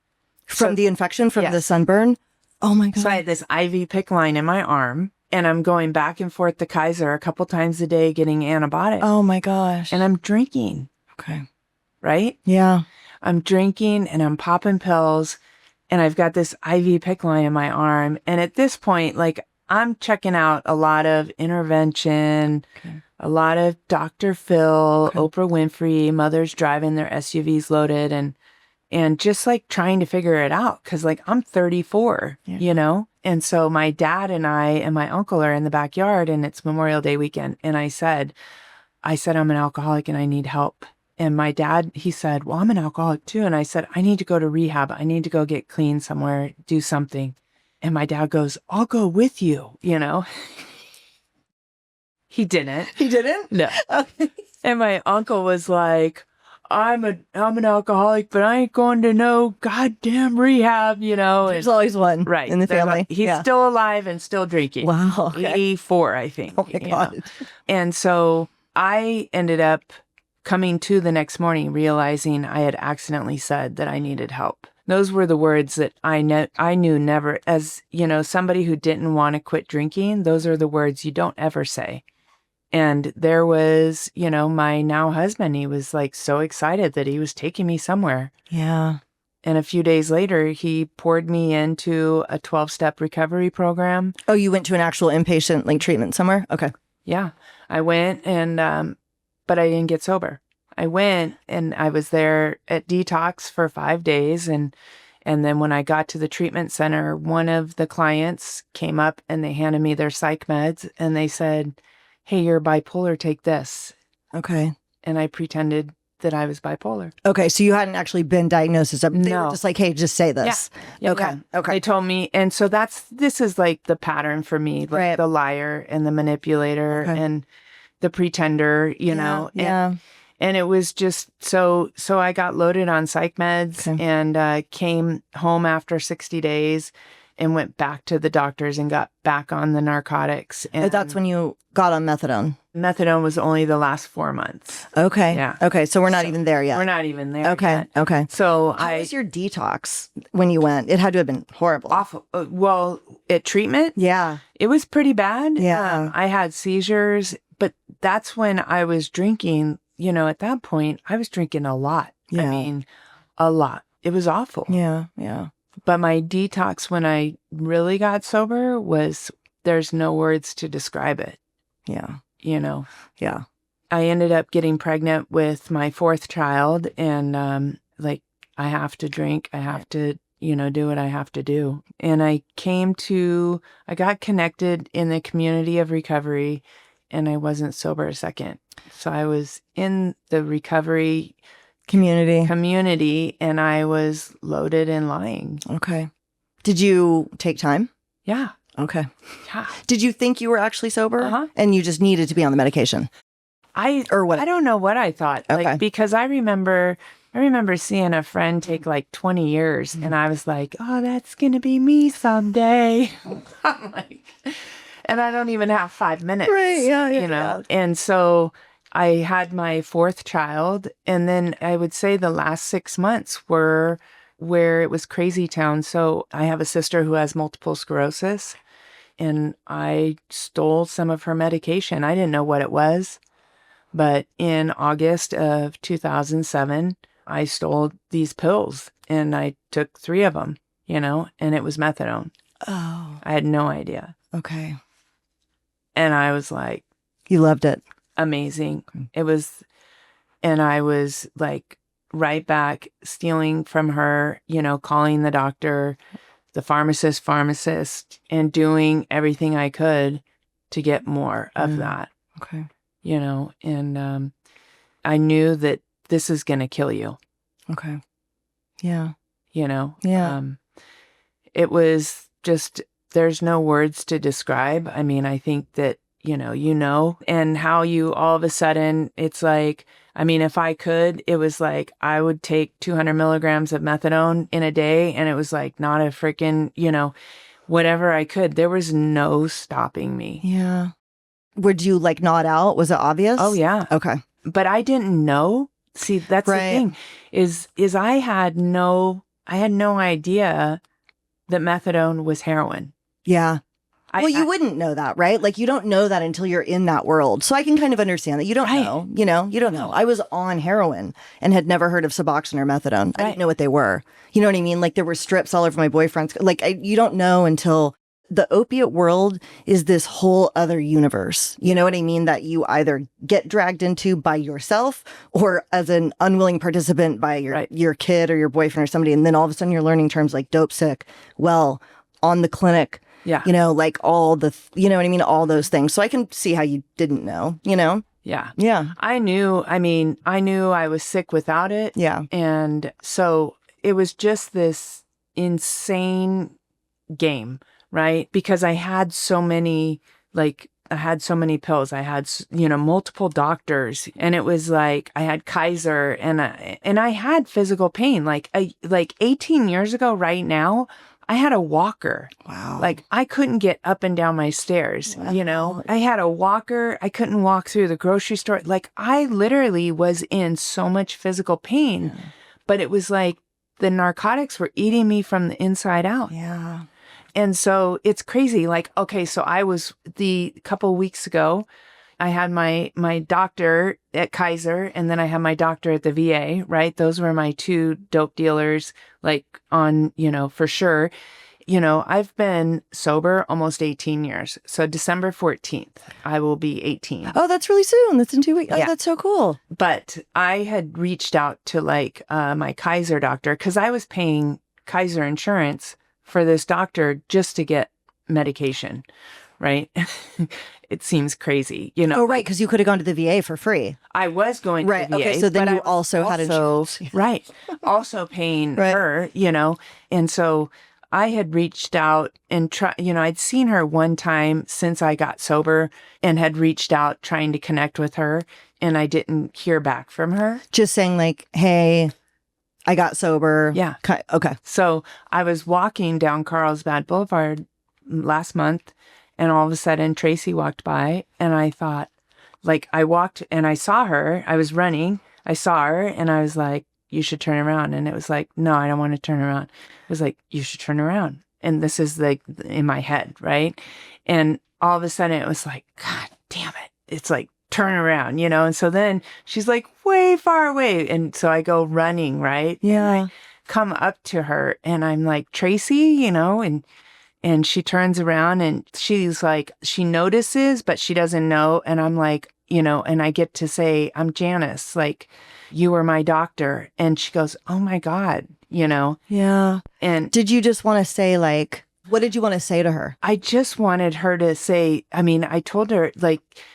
From the infection, from the sunburn? Oh my God. So I had this IV PICC line in my arm, and I'm going back and forth to Kaiser a couple times a day getting antibiotics. Oh my gosh. And I'm drinking. Okay. Right? Yeah. I'm drinking and I'm popping pills. and I've got this IV PICC line in my arm. And at this point, like, I'm checking out a lot of intervention, a lot of Dr. Phil, Oprah Winfrey, mothers driving their SUVs loaded, and just like trying to figure it out. Cause like I'm 34, you know? And so my dad and I and my uncle are in the backyard, and it's Memorial Day weekend. And I said, I'm an alcoholic and I need help. And my dad, he said, well, I'm an alcoholic too. And I said, I need to go to rehab. I need to go get clean somewhere, do something. And my dad goes, I'll go with you, you know? He didn't. He didn't? No. Okay. And my uncle was like, I'm an alcoholic, but I ain't going to no goddamn rehab, you know? There's always one in the family. He's still alive and still drinking. Wow. Okay. 84, I think. Oh my God. Know? And so I ended up coming to the next morning realizing I had accidentally said that I needed help. Those were the words that I knew never, as, you know, somebody who didn't want to quit drinking, those are the words you don't ever say. And there was, you know, my now husband, he was like so excited that he was taking me somewhere. Yeah. And a few days later, he poured me into a 12-step recovery program. Oh, you went to an actual inpatient like treatment somewhere? Okay. Yeah. I went but I didn't get sober. I went and I was there at detox for 5 days. And then when I got to the treatment center, one of the clients came up and they handed me their psych meds and they said, hey, you're bipolar, take this. Okay. And I pretended that I was bipolar. Okay. So you hadn't actually been diagnosed as something. They No. were just like, hey, just say this. Yeah. Okay. Yeah. Okay. They told me. And so this is like the pattern for me, like the liar and the manipulator and the pretender, you know. Yeah. And it was just so I got loaded on psych meds and came home after 60 days and went back to the doctors and got back on the narcotics. And that's when you got on methadone. Methadone was only the last 4 months. Okay. Yeah. Okay. So we're not even there yet. We're not even there Okay. yet. Okay. So how was your detox when you went? It had to have been horrible. Awful. Well, at treatment? Yeah. It was pretty bad. Yeah. I had seizures, but that's when I was drinking. You know, at that point, I was drinking a lot. Yeah. I mean, a lot. It was awful. Yeah. Yeah. But my detox when I really got sober was, there's no words to describe it. Yeah. You know? Yeah. I ended up getting pregnant with my 4th child and like, I have to drink. I have to, you know, do what I have to do. And I got connected in the community of recovery and I wasn't sober a second. So I was in the recovery community and I was loaded and lying. Okay. Did you take time? Yeah. Okay. Yeah. Did you think you were actually sober? Uh-huh. And you just needed to be on the medication? Or what? I don't know what I thought. Okay. Like, because I remember seeing a friend take like 20 years and I was like, oh, that's going to be me someday. I'm like, and I don't even have 5 minutes. Right. Yeah. You know? And so I had my 4th child. And then I would say the last 6 months were where it was crazy town. So I have a sister who has multiple sclerosis and I stole some of her medication. I didn't know what it was. But in August of 2007, I stole these pills and I took 3 of them, you know, and it was methadone. Oh. I had no idea. Okay. And I was like, you loved it. Amazing. It was, and I was like right back stealing from her, you know, calling the doctor, the pharmacist, and doing everything I could to get more of that. Okay. You know, and I knew that this is going to kill you. Okay. Yeah. You know? Yeah. It was just, there's no words to describe. I mean, I think that, you know, and how you all of a sudden, it's like, I mean, if I could, it was like, I would take 200 milligrams of methadone in a day. And it was like, not a freaking, you know, whatever I could. There was no stopping me. Yeah. Would you like nod out? Was it obvious? Oh, yeah. Okay. But I didn't know. See, that's the thing is I had no idea that methadone was heroin. Yeah. Well, you wouldn't know that, right? Like you don't know that until you're in that world. So I can kind of understand that. You don't know, you don't know. I was on heroin and had never heard of Suboxone or methadone. I didn't know what they were. You know what I mean? Like there were strips all over my boyfriend's. Like you don't know until the opiate world is this whole other universe. You know what I mean? That you either get dragged into by yourself or as an unwilling participant by your kid or your boyfriend or somebody. And then all of a sudden you're learning terms like dope sick, well, on the clinic. Yeah. You know, like all the, you know what I mean? All those things. So I can see how you didn't know, you know? Yeah. Yeah. I knew I was sick without it. Yeah. And so it was just this insane game, right? Because I had so many, pills. I had, multiple doctors, and it was like, I had Kaiser and I had physical pain. Like 18 years ago right now, I had a walker. Wow. Like I couldn't get up and down my stairs, I had a walker. I couldn't walk through the grocery store. Like I literally was in so much physical pain, but it was like the narcotics were eating me from the inside out. Yeah. And so it's crazy. Like, okay, so I was a couple weeks ago, I had my doctor at Kaiser, and then I had my doctor at the VA, right? Those were my two dope dealers, like on, for sure. I've been sober almost 18 years. So December 14th, I will be 18. Oh, that's really soon. That's in 2 weeks. Yeah. Oh, that's so cool. But I had reached out to my Kaiser doctor because I was paying Kaiser insurance for this doctor just to get medication, right? It seems crazy, Oh, right, because you could have gone to the VA for free. I was going to the VA. Okay, so then you also had insurance. Right. Also paying her, And so I had reached out and I'd seen her one time since I got sober and had reached out trying to connect with her, and I didn't hear back from her. Just saying like, hey, I got sober. Yeah. Okay. So I was walking down Carlsbad Boulevard last month, and all of a sudden Tracy walked by, and I thought, I walked and I saw her. I was running. I saw her, and I was like, you should turn around. And it was like, no, I don't want to turn around. It was like, you should turn around. And this is like in my head, right? And all of a sudden it was like, God damn it. It's like, turn around, And so then she's like way far away. And so I go running, right? Yeah. And I come up to her and I'm like, Tracy, and she turns around and she's like, she notices, but she doesn't know. And I'm like, and I get to say, I'm Janice, like, you were my doctor. And she goes, oh my God, Yeah. And did you just want to say what did you want to say to her? I just wanted her to say, I told her,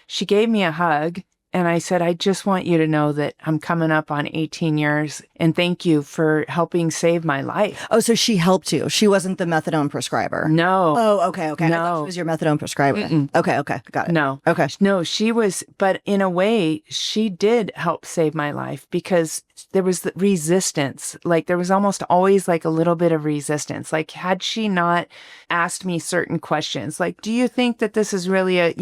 she gave me a hug. And I said, I just want you to know that I'm coming up on 18 years, and thank you for helping save my life. Oh, so she helped you. She wasn't the methadone prescriber. No. Oh, okay. No. I thought she was your methadone prescriber. Mm-mm. Okay. Got it. No. Okay. No, she was, but in a way, she did help save my life because there was the resistance. There was almost always a little bit of resistance. Had she not asked me certain questions, do you think that this is really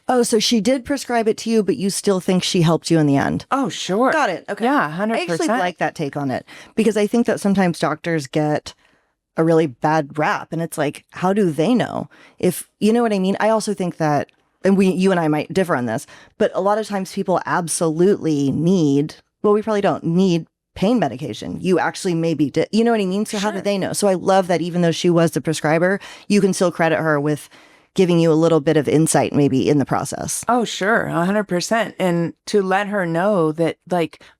Oh, so she did prescribe it to you, but you still think she helped you in the end? Oh, sure. Got it. Okay. Yeah, 100%. I actually like that take on it because I think that sometimes doctors get a really bad rap, and it's like, how do they know? If you know what I mean? I also think that, and you and I might differ on this, but a lot of times people absolutely need, well, we probably don't need pain medication. You actually maybe did. You know what I mean? So How do they know? So I love that even though she was the prescriber, you can still credit her with giving you a little bit of insight maybe in the process. Oh, sure. 100%. And to let her know that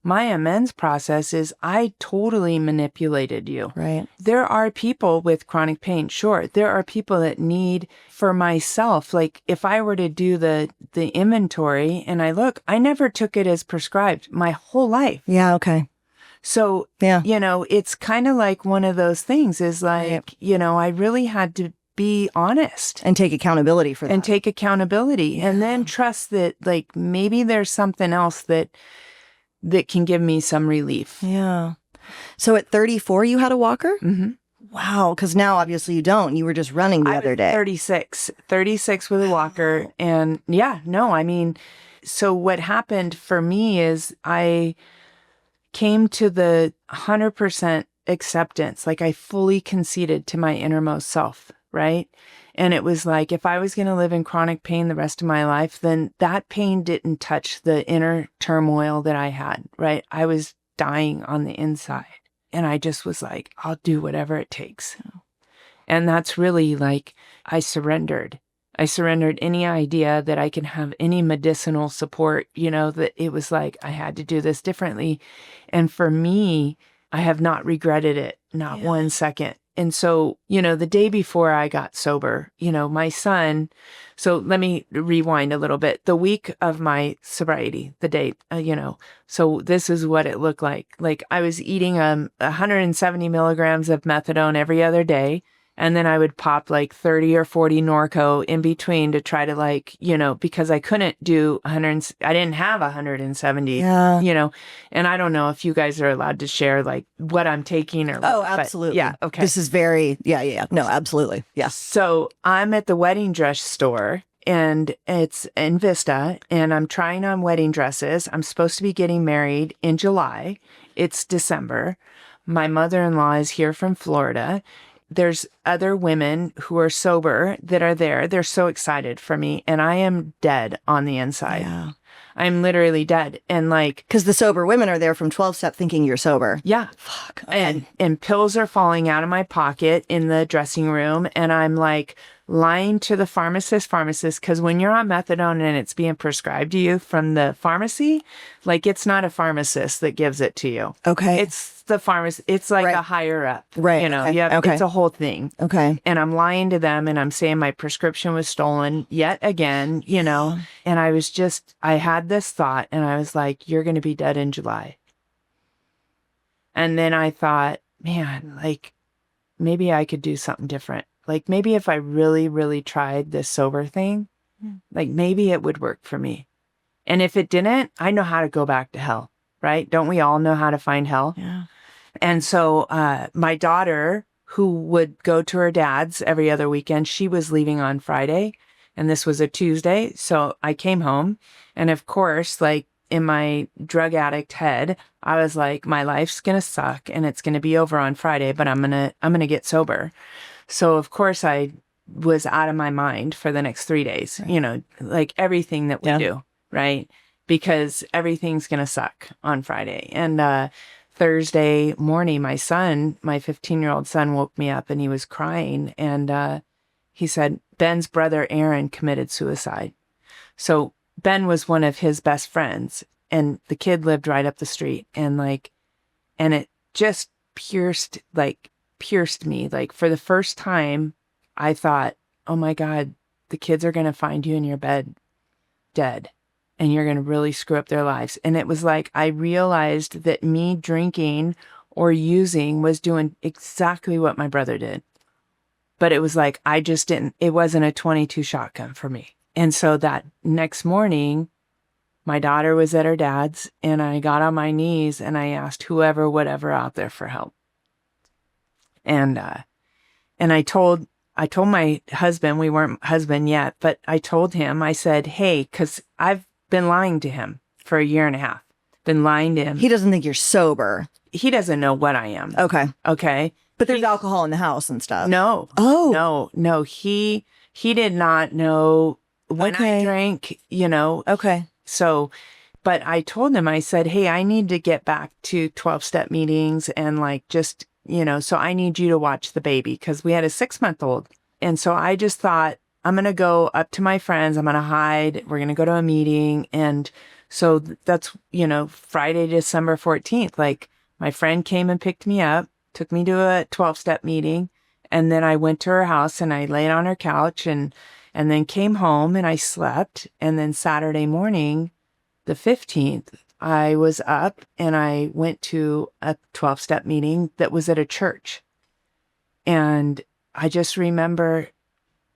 my amends process is I totally manipulated you. Right. There are people with chronic pain. Sure. There are people that need, for myself, if I were to do the inventory and I never took it as prescribed my whole life. Yeah. Okay. So, yeah. It's kind of like one of those things is Right. I really had to be honest and take accountability for that. And take accountability and then trust that maybe there's something else that can give me some relief. Yeah. So at 34, you had a walker? Mm-hmm. Wow. Because now obviously you don't. You were just running the other day. 36 with a walker. And so what happened for me is I came to the 100% acceptance. I fully conceded to my innermost self. Right. And it was like, if I was going to live in chronic pain the rest of my life, then that pain didn't touch the inner turmoil that I had, right? I was dying on the inside. And I just was like, I'll do whatever it takes. And that's really like, I surrendered. I surrendered any idea that I can have any medicinal support, that it was like, I had to do this differently. And for me, I have not regretted it, not 1 second. And so, the day before I got sober, my son, so let me rewind a little bit. The week of my sobriety, the date, so this is what it looked like. Like I was eating 170 milligrams of methadone every other day. And then I would pop like 30 or 40 Norco in between to try to because I couldn't do 100. I didn't have 170, and I don't know if you guys are allowed to share like what I'm taking or. Oh, absolutely. Yeah. Okay. This is very, yeah. No, absolutely. Yeah. So I'm at the wedding dress store and it's in Vista and I'm trying on wedding dresses. I'm supposed to be getting married in July. It's December. My mother-in-law is here from Florida. There's other women who are sober that are there. They're so excited for me. And I am dead on the inside. Yeah. I'm literally dead. And like, because the sober women are there from 12-step thinking you're sober. Yeah. Fuck. Okay. And pills are falling out of my pocket in the dressing room. And I'm like lying to the pharmacist, because when you're on methadone and it's being prescribed to you from the pharmacy, like it's not a pharmacist that gives it to you. Okay. It's the pharmacist. It's like a higher up. Right. Okay. It's a whole thing. Okay. And I'm lying to them and I'm saying my prescription was stolen yet again, and I had this thought and I was like, you're going to be dead in July. And then I thought, man, like maybe I could do something different. Like maybe if I really, really tried this sober thing, like maybe it would work for me. And if it didn't, I know how to go back to hell, right? Don't we all know how to find hell? Yeah. And so my daughter, who would go to her dad's every other weekend, she was leaving on Friday and this was a Tuesday. So I came home and of course, like in my drug addict head, I was like, my life's going to suck and it's going to be over on Friday, but I'm going to get sober. So of course I was out of my mind for the next 3 days, like everything that we do, right? Because everything's going to suck on Friday. And Thursday morning, my 15-year-old son woke me up and he was crying. And he said, Ben's brother, Aaron, committed suicide. So Ben was one of his best friends and the kid lived right up the street. And it just pierced me. Like for the first time, I thought, oh my God, the kids are going to find you in your bed dead and you're going to really screw up their lives. And it was like, I realized that me drinking or using was doing exactly what my brother did. But it was like, it wasn't a 22 shotgun for me. And so that next morning, my daughter was at her dad's and I got on my knees and I asked whoever, whatever out there for help. And I told my husband, we weren't husband yet, but I told him, I said, hey, because I've been lying to him for 1.5 years, been lying to him. He doesn't think you're sober. He doesn't know what I am. Okay. But there's alcohol in the house and stuff. No. Oh. No. He did not know when I drank, Okay. So, but I told him, I said, hey, I need to get back to 12-step meetings and so I need you to watch the baby because we had a 6-month-old. And so I just thought, I'm going to go up to my friends. I'm going to hide. We're going to go to a meeting. And so that's, Friday, December 14th, like my friend came and picked me up, took me to a 12-step meeting. And then I went to her house and I laid on her couch and then came home and I slept. And then Saturday morning, the 15th, I was up and I went to a 12-step meeting that was at a church. And I just remember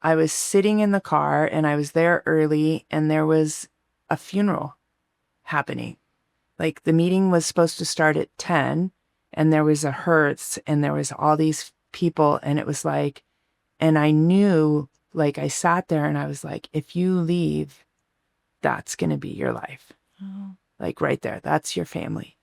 I was sitting in the car and I was there early and there was a funeral happening. Like the meeting was supposed to start at 10 and there was a hearse and there was all these people and it was like, and I knew, like I sat there and I was like, if you leave, that's going to be your life. Oh. Like right there, that's your family.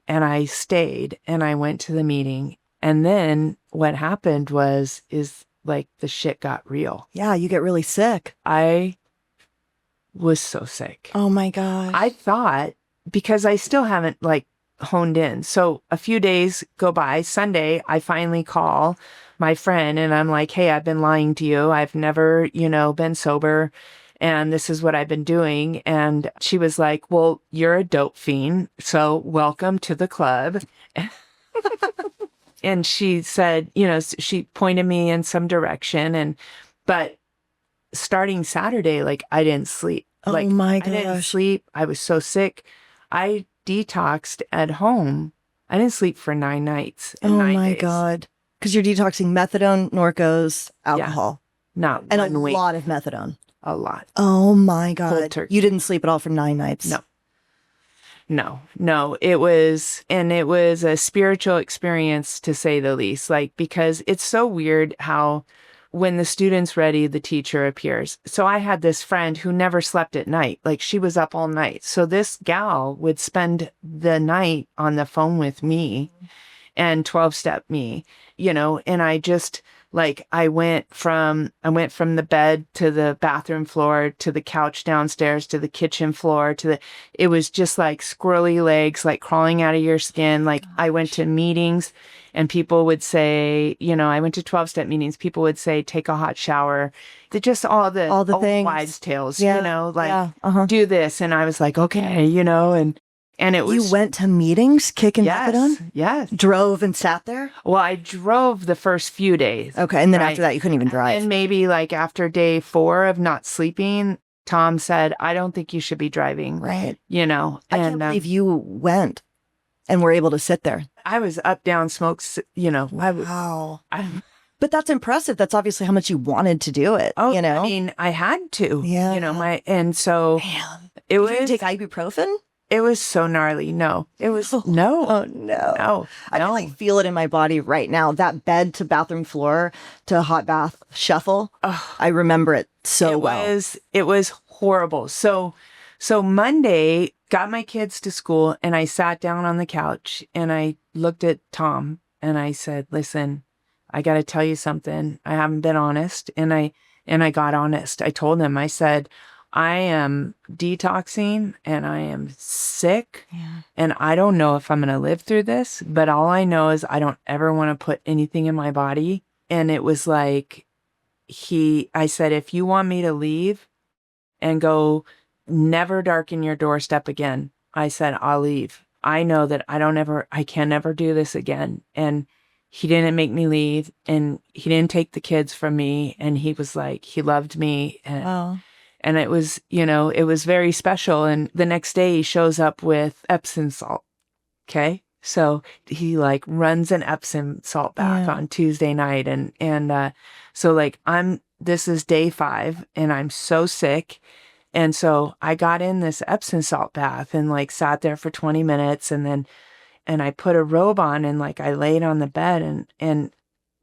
And I stayed and I went to the meeting. And then what happened is like the shit got real. Yeah, you get really sick. I was so sick. Oh my gosh. I thought, because I still haven't like honed in. So a few days go by. Sunday, I finally call my friend and I'm like, hey, I've been lying to you. I've never, been sober. And this is what I've been doing. And she was like, well, you're a dope fiend. So welcome to the club. And she said, she pointed me in some direction. But starting Saturday, like I didn't sleep. Oh my gosh. I didn't sleep. I was so sick. I detoxed at home. I didn't sleep for 9 nights. Oh my God. Because you're detoxing methadone, Norcos, alcohol. Yeah. Not and one a week. lot of methadone. A lot. Oh my God. Cold turkey. You didn't sleep at all for 9 nights. No. It was a spiritual experience, to say the least. Like, because it's so weird how when the student's ready, the teacher appears. So I had this friend who never slept at night. Like, she was up all night. So this gal would spend the night on the phone with me and 12-step me, and I just, like, I went from the bed to the bathroom floor to the couch downstairs to the kitchen floor it was just like squirrely legs, like crawling out of your skin. Like, I went to meetings and people would say, I went to 12-step meetings. People would say, take a hot shower. Just all the old things. wives' tales, Yeah. do this. And I was like, okay, and it was. You went to meetings kicking Yes, methadone? yes. Drove and sat there? Well, I drove the first few days. Okay. And then after that, you couldn't even drive. And maybe like after day 4 of not sleeping, Tom said, I don't think you should be driving. Right. I can't believe you went and were able to sit there. I was up, down, smokes, Wow. But that's impressive. That's obviously how much you wanted to do it. I mean, I had to. Yeah. And so Man. it was. You didn't take ibuprofen? It was so gnarly. No, it was no. Oh no. No. I can like feel it in my body right now. That bed to bathroom floor to hot bath shuffle. I remember it so well. It was horrible. So Monday, got my kids to school and I sat down on the couch and I looked at Tom and I said, listen, I got to tell you something. I haven't been honest. And I got honest. I told him, I said, I am detoxing and I am sick and I don't know if I'm going to live through this, but all I know is I don't ever want to put anything in my body. And it was like, I said, if you want me to leave and go, never darken your doorstep again, I said, I'll leave. I know that I can never do this again. And he didn't make me leave and he didn't take the kids from me. And he was like, he loved me. And it was, it was very special. And the next day he shows up with Epsom salt. Okay. So he like runs an Epsom salt bath on Tuesday night. And so like this is day 5 and I'm so sick. And so I got in this Epsom salt bath and like sat there for 20 minutes and I put a robe on and like I laid on the bed and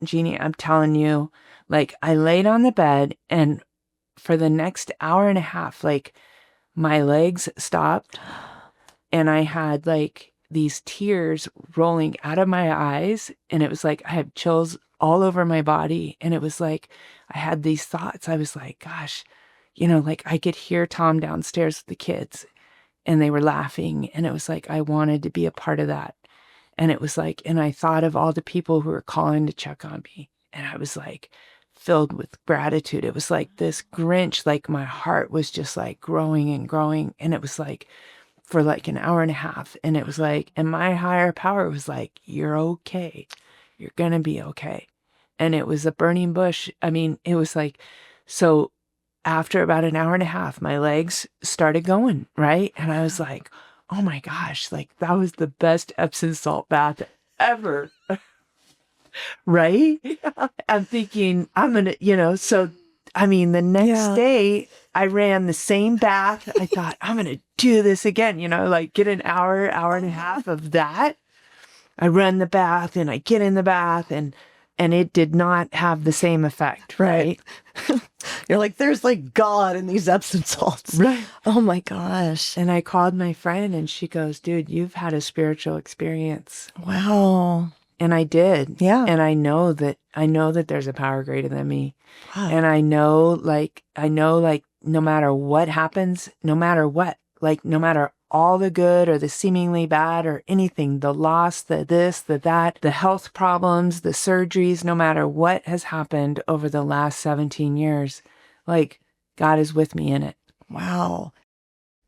Jeannie, I'm telling you, like I laid on the bed and for the next hour and a half, like my legs stopped and I had like these tears rolling out of my eyes. And it was like, I had chills all over my body. And it was like, I had these thoughts. I was like, gosh, like I could hear Tom downstairs with the kids and they were laughing. And it was like, I wanted to be a part of that. And it was like, and I thought of all the people who were calling to check on me. And I was like, filled with gratitude. It was like this Grinch, like my heart was just like growing and growing. And it was like for like an hour and a half. And it was like, and my higher power was like, you're okay. You're going to be okay. And it was a burning bush. I mean, it was like, so after about an hour and a half, my legs started going, right? And I was like, oh my gosh, like that was the best Epsom salt bath ever. Right? I'm thinking I'm going to, so I mean, the next day I ran the same bath. I thought I'm going to do this again, like get an hour and a half of that. I run the bath and I get in the bath and it did not have the same effect. Right. You're like, there's like God in these Epsom salts. Right. Oh my gosh. And I called my friend and she goes, dude, you've had a spiritual experience. Wow. And I did. Yeah. And I know that there's a power greater than me. Wow. And I know no matter what happens, no matter what, like no matter all the good or the seemingly bad or anything, the loss, the this, the that, the health problems, the surgeries, no matter what has happened over the last 17 years, like God is with me in it. Wow.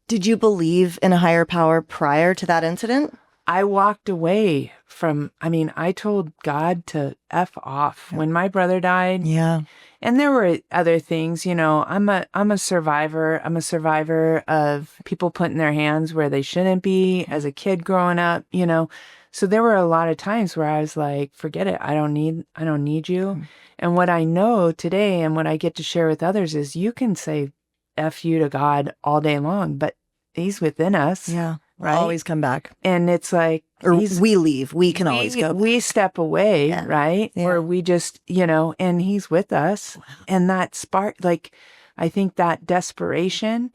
Did you believe in a higher power prior to that incident? I walked away from, I told God to F off when my brother died. Yeah. And there were other things, I'm a survivor. I'm a survivor of people putting their hands where they shouldn't be as a kid growing up, So there were a lot of times where I was like, forget it. I don't need you. And what I know today and what I get to share with others is you can say F you to God all day long, but he's within us. Yeah. Right? Always come back. And it's like, or we leave. We can always go. We step away, Yeah. right? Yeah. Or we just, and he's with us. Wow. And that spark, like, I think that desperation,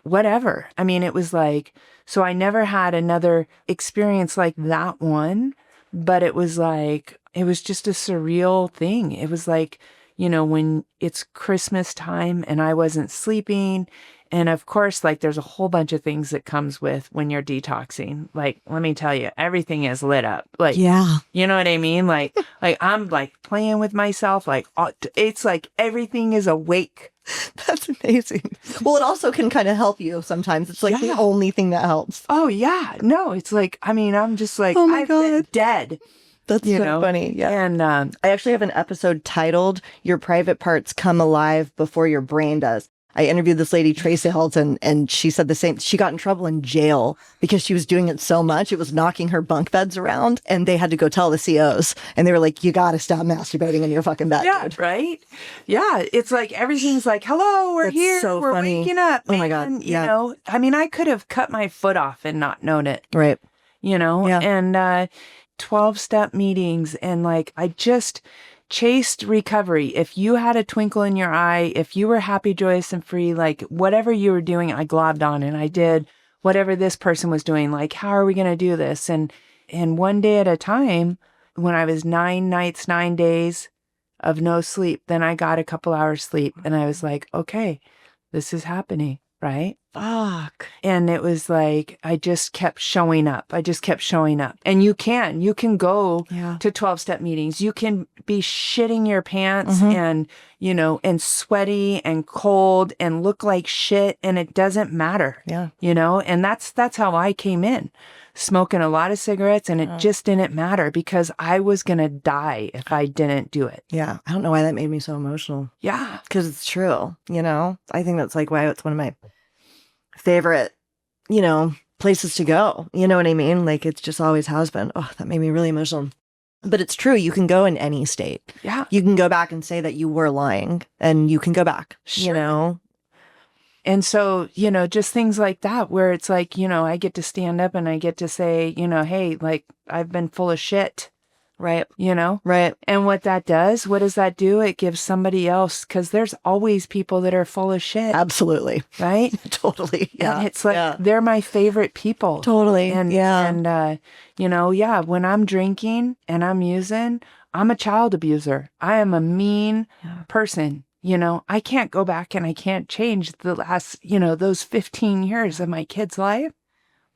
whatever. It was like, so I never had another experience like that one, but it was just a surreal thing. It was like, when it's Christmas time and I wasn't sleeping. And of course, like there's a whole bunch of things that comes with when you're detoxing. Like, let me tell you, everything is lit up. Like, yeah, you know what I mean? Like I'm like playing with myself. Like it's like everything is awake. That's amazing. Well, it also can kind of help you sometimes. It's like the only thing that helps. Oh yeah. No, it's like, I'm just like, oh my I've God. been dead. That's so funny. Yeah. And I actually have an episode titled Your Private Parts Come Alive Before Your Brain Does. I interviewed this lady, Tracy Hilton, and she said the same. She got in trouble in jail because she was doing it so much. It was knocking her bunk beds around, and they had to go tell the COs. And they were like, you got to stop masturbating in your fucking bed. Yeah, dude. Right? Yeah. It's like everything's like, hello, we're That's here. so we're funny. waking up. Oh my God. Yeah. I could have cut my foot off and not known it. Right. Yeah. And 12-step meetings. And like, I just chased recovery. If you had a twinkle in your eye, if you were happy, joyous, and free, like whatever you were doing, I globbed on and I did whatever this person was doing. Like, how are we going to do this? And one day at a time, when I was 9 nights, 9 days of no sleep, then I got a couple hours sleep and I was like, okay, this is happening. Right? Fuck. And it was like, I just kept showing up. And you can go to 12-step meetings. You can be shitting your pants and, and sweaty and cold and look like shit. And it doesn't matter. Yeah. And that's how I came in, smoking a lot of cigarettes, and it just didn't matter because I was going to die if I didn't do it. Yeah. I don't know why that made me so emotional. Yeah. Because it's true. I think that's like why it's one of my favorite, places to go. You know what I mean? Like it's just always has been. Oh, that made me really emotional. But it's true. You can go in any state. Yeah. You can go back and say that you were lying and you can go back, Sure. And so, just things like that where it's like, I get to stand up and I get to say, hey, like I've been full of shit. Right. Right. And what does that do? It gives somebody else, because there's always people that are full of shit. Absolutely. Right? Totally. Yeah. And it's like, they're my favorite people. Totally. And, when I'm drinking and I'm using, I'm a child abuser. I am a mean person. I can't go back and I can't change the last, those 15 years of my kid's life,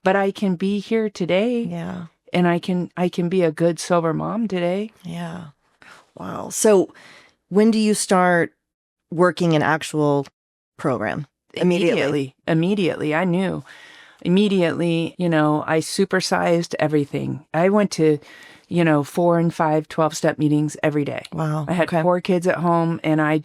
but I can be here today. Yeah. And I can be a good sober mom today. Yeah. Wow. So when do you start working an actual program? Immediately. I knew. Immediately, I supersized everything. I went to, 4 and 5 12-step meetings every day. Wow. I had 4 kids at home and I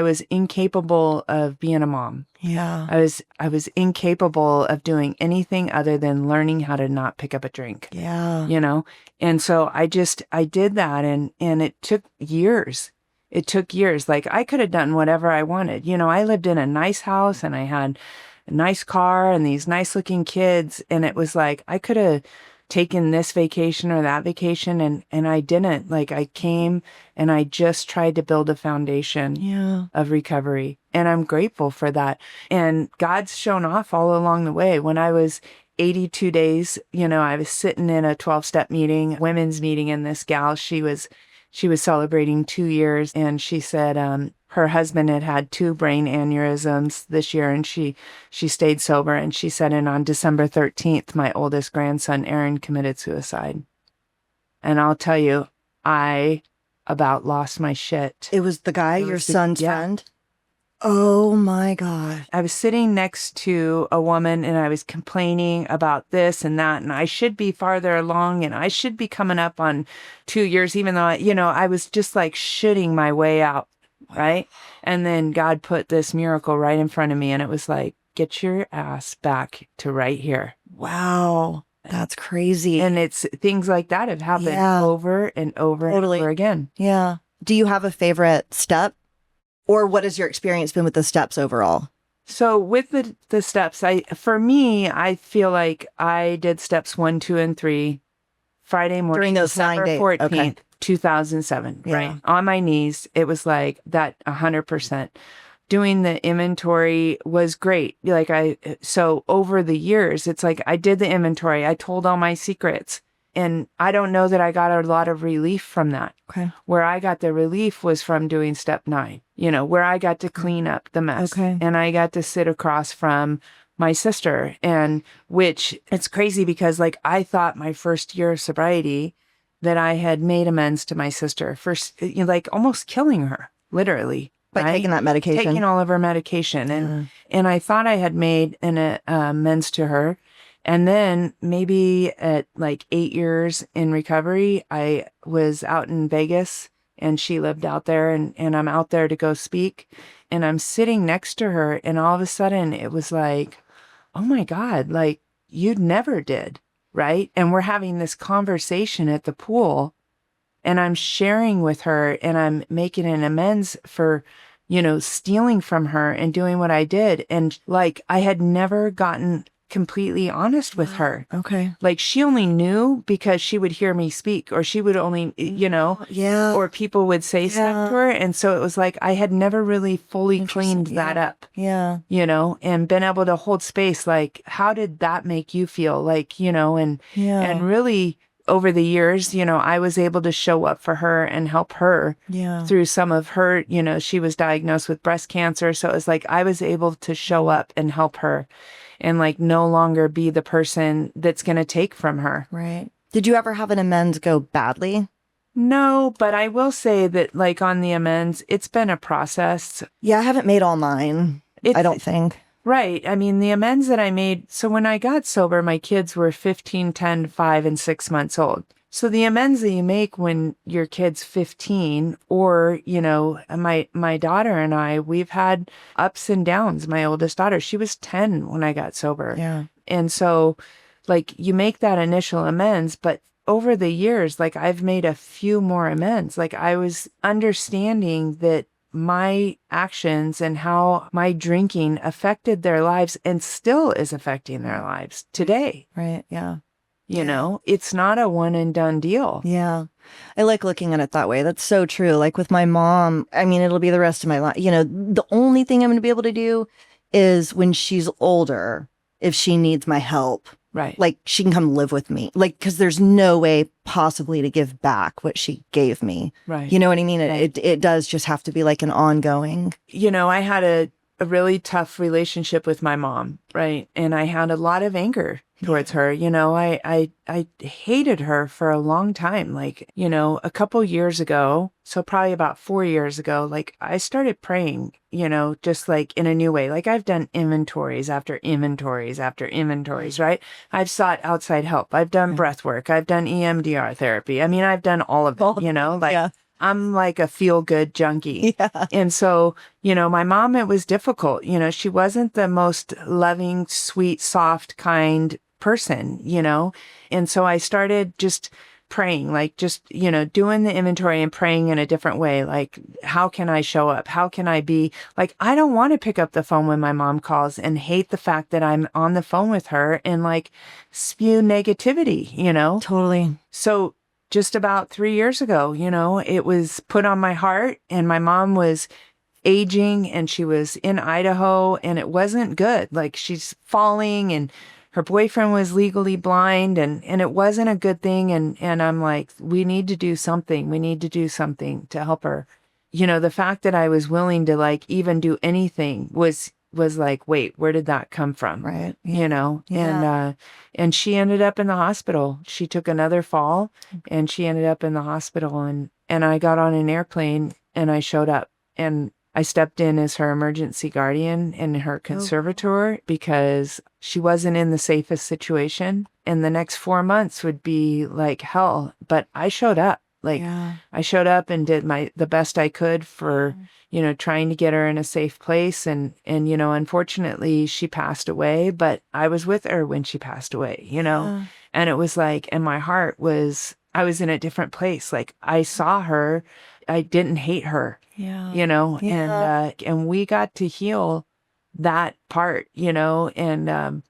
was incapable of being a mom. Yeah. I was incapable of doing anything other than learning how to not pick up a drink. Yeah. And so I did that and it took years. It took years. Like I could have done whatever I wanted. I lived in a nice house and I had a nice car and these nice looking kids. And it was like, I could have taken this vacation or that vacation and I didn't. Like I came and I just tried to build a foundation of recovery. And I'm grateful for that. And God's shown off all along the way. When I was 82 days, I was sitting in a 12-step meeting, women's meeting, and this gal, she was celebrating 2 years, and she said her husband had had 2 brain aneurysms this year, and she stayed sober, and she said, and on December 13th, my oldest grandson, Aaron, committed suicide. And I'll tell you, I about lost my shit. It was the guy, your son's friend? Oh my God. I was sitting next to a woman and I was complaining about this and that, and I should be farther along and I should be coming up on 2 years, even though, I was just like shitting my way out, right? And then God put this miracle right in front of me and it was like, get your ass back to right here. Wow. That's crazy. And it's things like that have happened over and over and over again. Yeah. Do you have a favorite step? Or what has your experience been with the steps overall? So with the steps, for me, I feel like I did steps 1, 2, and 3 Friday morning, during those December 9 days. 14th, Okay. 2007, right? On my knees. It was like that 100%. Doing the inventory was great. So over the years, it's like I did the inventory. I told all my secrets. And I don't know that I got a lot of relief from that. Okay. Where I got the relief was from doing step 9, where I got to clean up the mess. Okay. And I got to sit across from my sister, and which it's crazy because I thought my first year of sobriety that I had made amends to my sister for almost killing her, literally. By taking that medication. Taking all of her medication. And I thought I had made an amends to her. And then maybe at 8 years in recovery, I was out in Vegas and she lived out there and I'm out there to go speak and I'm sitting next to her and all of a sudden it was like, oh my God, you never did, right? And we're having this conversation at the pool and I'm sharing with her and I'm making an amends for, stealing from her and doing what I did. And I had never gotten completely honest with her. Okay. She only knew because she would hear me speak or she would only, or people would say stuff to her. And so it was I had never really fully cleaned that up. Yeah. And been able to hold space. How did that make you feel? And really over the years, I was able to show up for her and help her through some of her, she was diagnosed with breast cancer. So it was I was able to show up and help her. And no longer be the person that's going to take from her. Right. Did you ever have an amends go badly? No, but I will say that on the amends, it's been a process. Yeah, I haven't made all mine. I don't think. Right. I mean, the amends that I made. So when I got sober, my kids were 15, 10, 5, and 6 months old. So the amends that you make when your kid's 15 or, my daughter and I, we've had ups and downs. My oldest daughter, she was 10 when I got sober. Yeah. And so you make that initial amends, but over the years, I've made a few more amends. I was understanding that my actions and how my drinking affected their lives and still is affecting their lives today. Right. Yeah. It's not a one and done deal. Yeah. I like looking at it that way. That's so true. With my mom, I mean, it'll be the rest of my life. The only thing I'm going to be able to do is when she's older, if she needs my help, right? She can come live with me. Because there's no way possibly to give back what she gave me. Right. You know what I mean? Right. It does just have to be an ongoing. I had a really tough relationship with my mom, right? And I had a lot of anger towards her. I hated her for a long time. A couple years ago, so probably about 4 years ago, I started praying, just in a new way. I've done inventories after inventories after inventories, right? I've sought outside help. I've done breath work. I've done EMDR therapy. I mean, I've done all of it, I'm a feel-good junkie. Yeah. And so, my mom, it was difficult. She wasn't the most loving, sweet, soft, kind person, And so I started just praying, doing the inventory and praying in a different way. How can I show up? How can I be? I don't want to pick up the phone when my mom calls and hate the fact that I'm on the phone with her and spew negativity, Totally. So just about 3 years ago, it was put on my heart and my mom was aging and she was in Idaho and it wasn't good. She's falling and her boyfriend was legally blind and it wasn't a good thing. And I'm like, we need to do something. We need to do something to help her. You know, the fact that I was willing to like even do anything was like, wait, where did that come from? Right. Yeah. You know, Yeah. and she ended up in the hospital. She took another fall and she ended up in the hospital and I got on an airplane and I showed up and I stepped in as her emergency guardian and her conservator because she wasn't in the safest situation. And the next 4 months would be like hell. But I showed up. Like I showed up and did the best I could for, you know, trying to get her in a safe place. And, you know, unfortunately she passed away, but I was with her when she passed away, you know, and it was like, and my heart was, I was in a different place. Like I saw her, I didn't hate her, you know, and we got to heal that part, you know, and,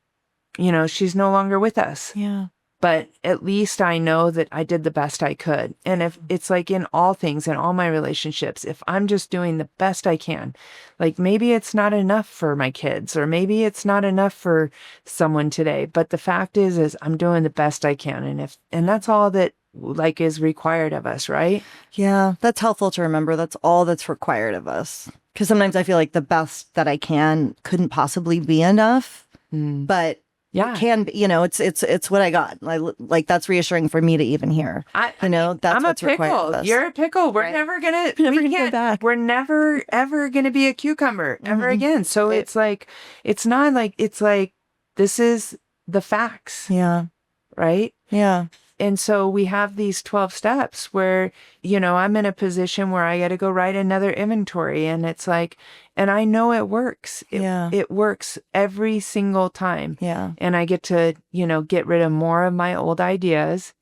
you know, she's no longer with us. Yeah. But at least I know that I did the best I could. And if it's like in all things, in all my relationships, if I'm just doing the best I can, like maybe it's not enough for my kids or maybe it's not enough for someone today. But the fact is I'm doing the best I can. And that's all that like is required of us, right? Yeah, that's helpful to remember. That's all that's required of us. Because sometimes I feel like the best that I can couldn't possibly be enough. But it can be, you know, it's what I got. Like that's reassuring for me to even hear. You know, that's what's required of us. You're a pickle. We're never gonna go back. We're never ever gonna be a cucumber ever again. So it's like it's not like it's like this is the facts. Yeah. Right? Yeah. And so we have these 12 steps where, you know, I'm in a position where I got to go write another inventory. And it's like, and I know it works. It works every single time. Yeah. And I get to, you know, get rid of more of my old ideas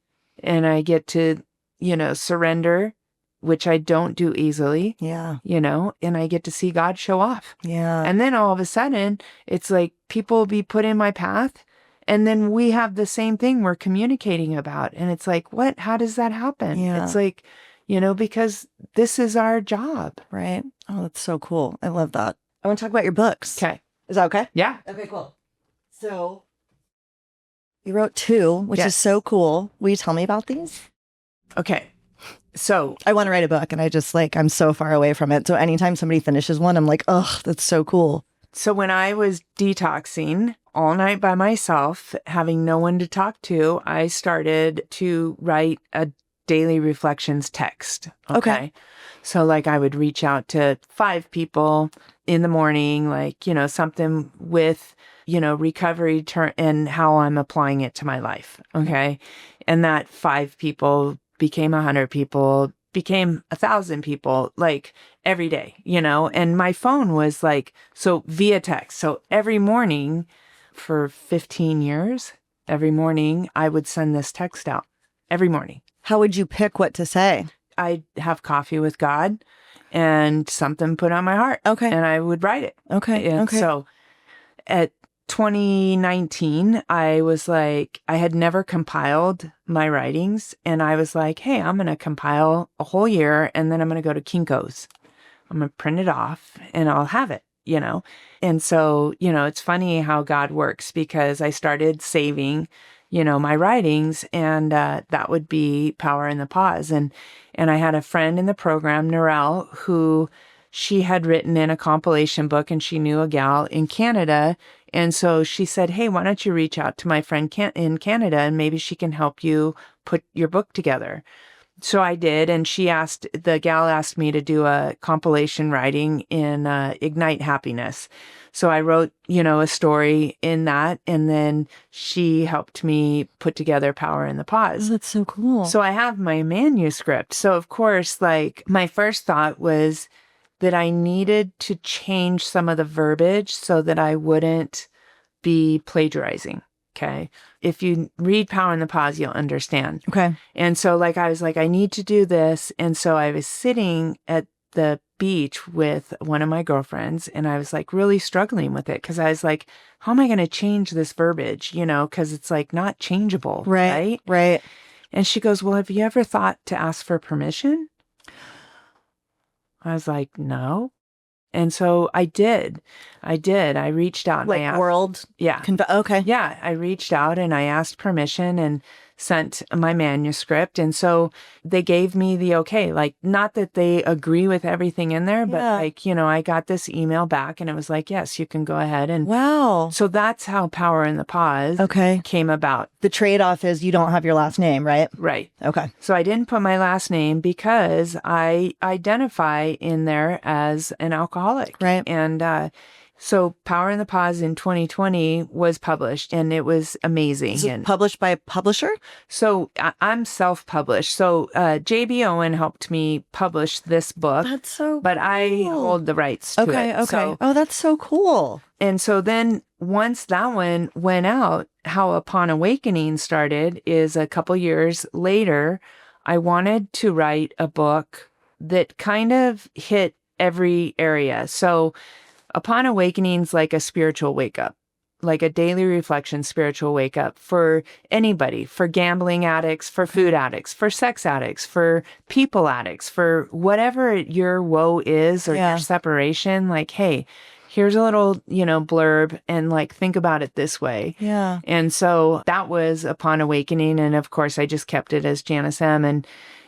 and I get to, you know, surrender, which I don't do easily. Yeah. You know, and I get to see God show off. Yeah. And then all of a sudden it's like people will be put in my path. And then we have the same thing we're communicating about. And it's like, what? How does that happen? Yeah. It's like, you know, because this is our job. Right. Oh, that's so cool. I love that. I want to talk about your books. Okay. Is that okay? Yeah. Okay, cool. So you wrote 2, which is so cool. Will you tell me about these? Okay. So I want to write a book and I just like, I'm so far away from it. So anytime somebody finishes one, I'm like, oh, that's so cool. So when I was detoxing all night by myself, having no one to talk to, I started to write a daily reflections text. Okay. So like I would reach out to 5 people in the morning, like, you know, something with, you know, recovery and how I'm applying it to my life. Okay. And that 5 people became 100 people, became 1,000 people, like every day, you know, and my phone was like, so via text. So every morning for 15 years, every morning I would send this text out every morning. How would you pick what to say? I'd have coffee with God and something put on my heart. Okay. And I would write it. Okay. And so at 2019, I was like, I had never compiled my writings. And I was like, hey, I'm going to compile a whole year and then I'm going to go to Kinko's. I'm going to print it off and I'll have it, you know? And so, you know, it's funny how God works because I started saving, you know, my writings and that would be Power in the Pause. And I had a friend in the program, Narelle, who she had written in a compilation book and she knew a gal in Canada. And so she said, hey, why don't you reach out to my friend in Canada and maybe she can help you put your book together. So I did. And the gal asked me to do a compilation writing in Ignite Happiness. So I wrote, you know, a story in that. And then she helped me put together Power in the Pause. Oh, that's so cool. So I have my manuscript. So of course, like my first thought was that I needed to change some of the verbiage so that I wouldn't be plagiarizing. Okay. If you read Power in the Pause, you'll understand. Okay. And so like, I was like, I need to do this. And so I was sitting at the beach with one of my girlfriends and I was like really struggling with it. Cause I was like, how am I going to change this verbiage? You know, cause it's like not changeable. Right. Right. And she goes, well, have you ever thought to ask for permission? I was like, no. And so I did. I reached out. Like and I asked, world? Yeah. Okay. Yeah. I reached out and I asked permission and sent my manuscript. And so they gave me the okay. Like, not that they agree with everything in there, but like, I got this email back and it was like, yes, you can go ahead. And wow. so that's how Power in the Pause came about. The trade-off is you don't have your last name, right? Right. Okay. So I didn't put my last name because I identify in there as an alcoholic. Right. And so Power in the Pause in 2020 was published and it was amazing. Is it published by a publisher? So I'm self-published. So JB Owen helped me publish this book. That's so But cool. I hold the rights to it. Okay. So, That's so cool. and so then once that one went out, how Upon Awakening started is a couple years later, I wanted to write a book that kind of hit every area. So Upon Awakening's like a spiritual wake up, like a daily reflection, spiritual wake up for anybody, for gambling addicts, for food addicts, for sex addicts, for people addicts, for whatever your woe is or your separation. Like, hey, here's a little, blurb and like, think about it this way. Yeah. And so that was Upon Awakening. And of course, I just kept it as Janice M.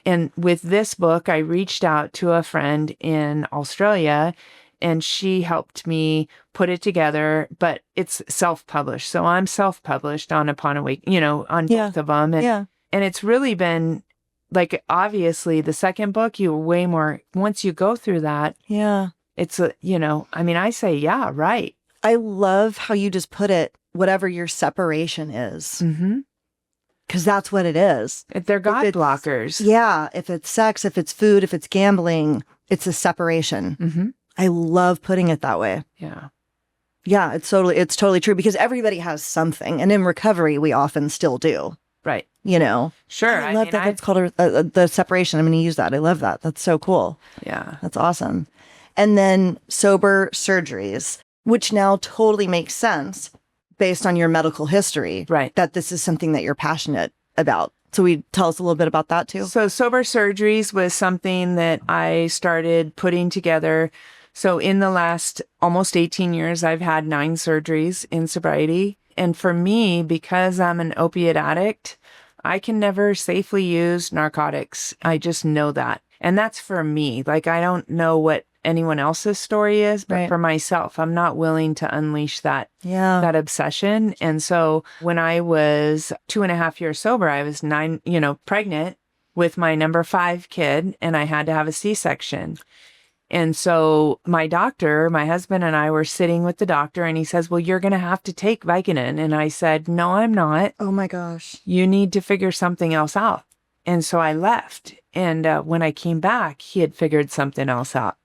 And with this book, I reached out to a friend in Australia and she helped me put it together, but it's self-published. So I'm self-published on Upon Awakening, on both of them. And it's really been like, obviously the second book, you way more, once you go through that. Yeah. It's I say, yeah, right. I love how you just put it, whatever your separation is. Mm-hmm. Because that's what it is. They're God blockers. Yeah. If it's sex, if it's food, if it's gambling, it's a separation. Mm-hmm. I love putting it that way. Yeah. Yeah, it's totally true because everybody has something. And in recovery, we often still do. Right. Sure. I love that it's called the separation. I'm going to use that. I love that. That's so cool. Yeah. That's awesome. And then sober surgeries, which now totally makes sense based on your medical history. Right. That this is something that you're passionate about. So we tell us a little bit about that too. So sober surgeries was something that I started putting together. So in the last almost 18 years, I've had 9 surgeries in sobriety. And for me, because I'm an opiate addict, I can never safely use narcotics. I just know that. And that's for me. Like, I don't know what anyone else's story is, but for myself, I'm not willing to unleash that obsession. And so when I was 2.5 years sober, I was pregnant with my number 5 kid, and I had to have a C-section. And so my doctor, my husband and I were sitting with the doctor and he says, well, you're going to have to take Vicodin. And I said, no, I'm not. Oh my gosh. You need to figure something else out. And so I left. And when I came back, he had figured something else out.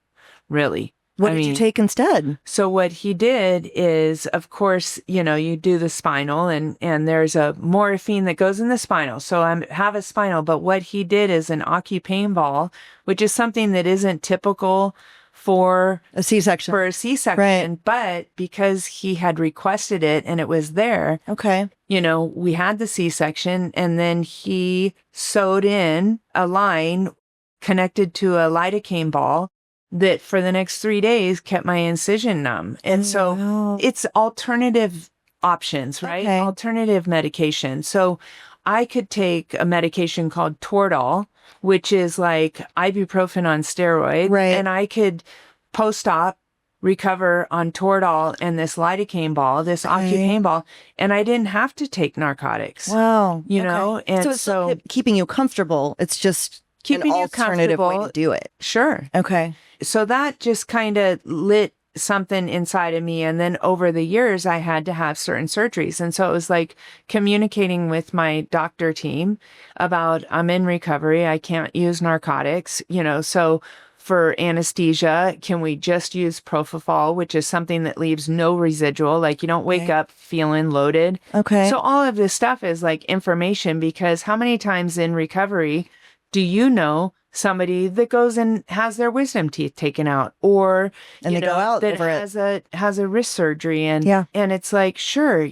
Really. What did you take instead? So what he did is, of course, you do the spinal and there's a morphine that goes in the spinal. So I have a spinal, but what he did is an occupain ball, which is something that isn't typical for a C-section. Right. But because he had requested it and it was there. Okay. We had the C-section and then he sewed in a line connected to a lidocaine ball that for the next 3 days kept my incision numb. And so it's alternative options, right? Okay. Alternative medication. So I could take a medication called Toradol, which is like ibuprofen on steroids. Right. And I could post-op recover on Toradol and this lidocaine ball, this occupain ball, and I didn't have to take narcotics. Wow. And so it's keeping you comfortable. It's just keeping an you alternative way comfortable to do it. Sure. Okay. So that just kind of lit something inside of me. And then over the years, I had to have certain surgeries. And so it was like communicating with my doctor team about I'm in recovery. I can't use narcotics, so for anesthesia, can we just use propofol, which is something that leaves no residual? Like you don't wake up feeling loaded. Okay. So all of this stuff is like information because how many times in recovery do you know somebody that goes and has their wisdom teeth taken out, or and they go out that over has a wrist surgery, and Yeah. and it's like, sure,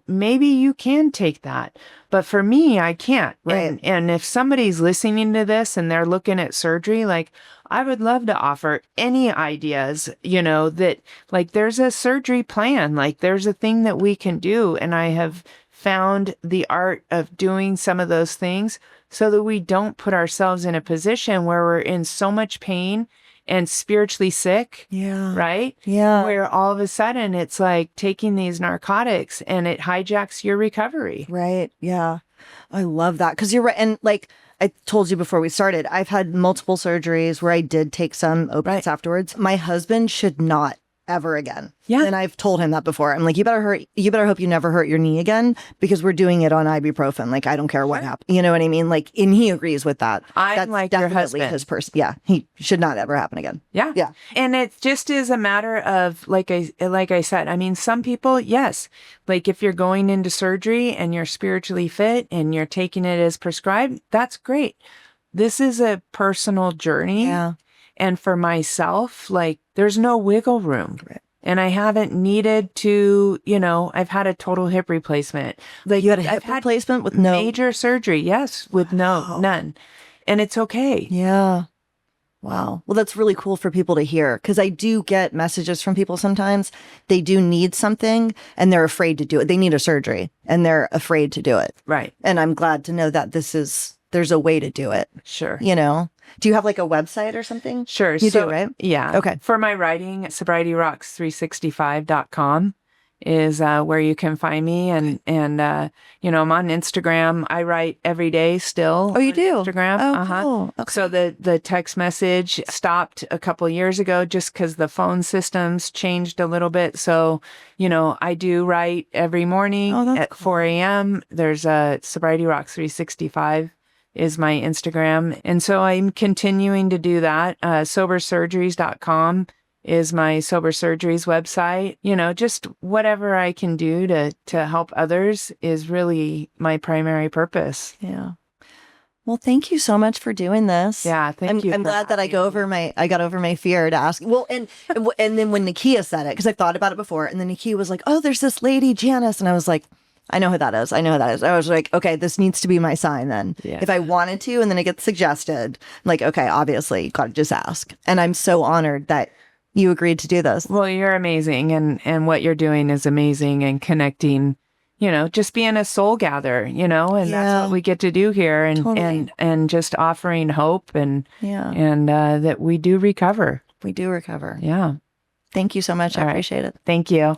maybe you can take that, but for me, I can't. Right. And if somebody's listening to this and they're looking at surgery, like, I would love to offer any ideas, that like there's a surgery plan, like there's a thing that we can do, and I have found the art of doing some of those things so that we don't put ourselves in a position where we're in so much pain and spiritually sick. Yeah. Right? Yeah. Where all of a sudden it's like taking these narcotics and it hijacks your recovery. Right. Yeah. I love that. Because you're right. And like I told you before we started, I've had multiple surgeries where I did take some opiates afterwards. My husband should not ever again. Yeah. And I've told him that before. I'm like, you better hope you never hurt your knee again, because we're doing it on ibuprofen. Like, I don't care what happened. You know what I mean? Like, and he agrees with that. I'm like your husband. His person. Yeah. He should not ever happen again. Yeah. Yeah. And it just is a matter of, like I said, I mean, some people, yes, like if you're going into surgery and you're spiritually fit and you're taking it as prescribed, that's great. This is a personal journey. Yeah. And for myself, like, there's no wiggle room. Right. And I haven't needed to, I've had a total hip replacement. Like, You had a hip replacement with no major surgery. Yes, with none. And it's okay. Yeah. Wow. Well, that's really cool for people to hear, because I do get messages from people sometimes. They do need something and they're afraid to do it. They need a surgery and they're afraid to do it. Right. And I'm glad to know that there's a way to do it. Sure. Do you have like a website or something? Sure. You do, right? Yeah. Okay. For my writing, sobrietyrocks365.com is where you can find me. And I'm on Instagram. I write every day still. Oh, you do? Instagram. Oh, cool. Okay. So the text message stopped a couple years ago just because the phone systems changed a little bit. So, I do write every morning at 4 a.m. There's a Sobriety Rocks 365 is my Instagram. And so I'm continuing to do that. Sobersurgeries.com is my Sober Surgeries website. Just whatever I can do to help others is really my primary purpose. Yeah. Well, thank you so much for doing this. Yeah, thank you. I'm glad that I got over my fear to ask. Well, and then when Nakia said it, because I thought about it before, and then Nakia was like, "Oh, there's this lady, Janice," and I was like, I know who that is. I was like, okay, this needs to be my sign then. Yeah. If I wanted to, and then it gets suggested, like, okay, obviously, you got to just ask. And I'm so honored that you agreed to do this. Well, you're amazing. And what you're doing is amazing, and connecting, just being a soul gatherer, and that's what we get to do here, and, totally. and just offering hope and that we do recover. We do recover. Yeah. Thank you so much. I appreciate it. Thank you.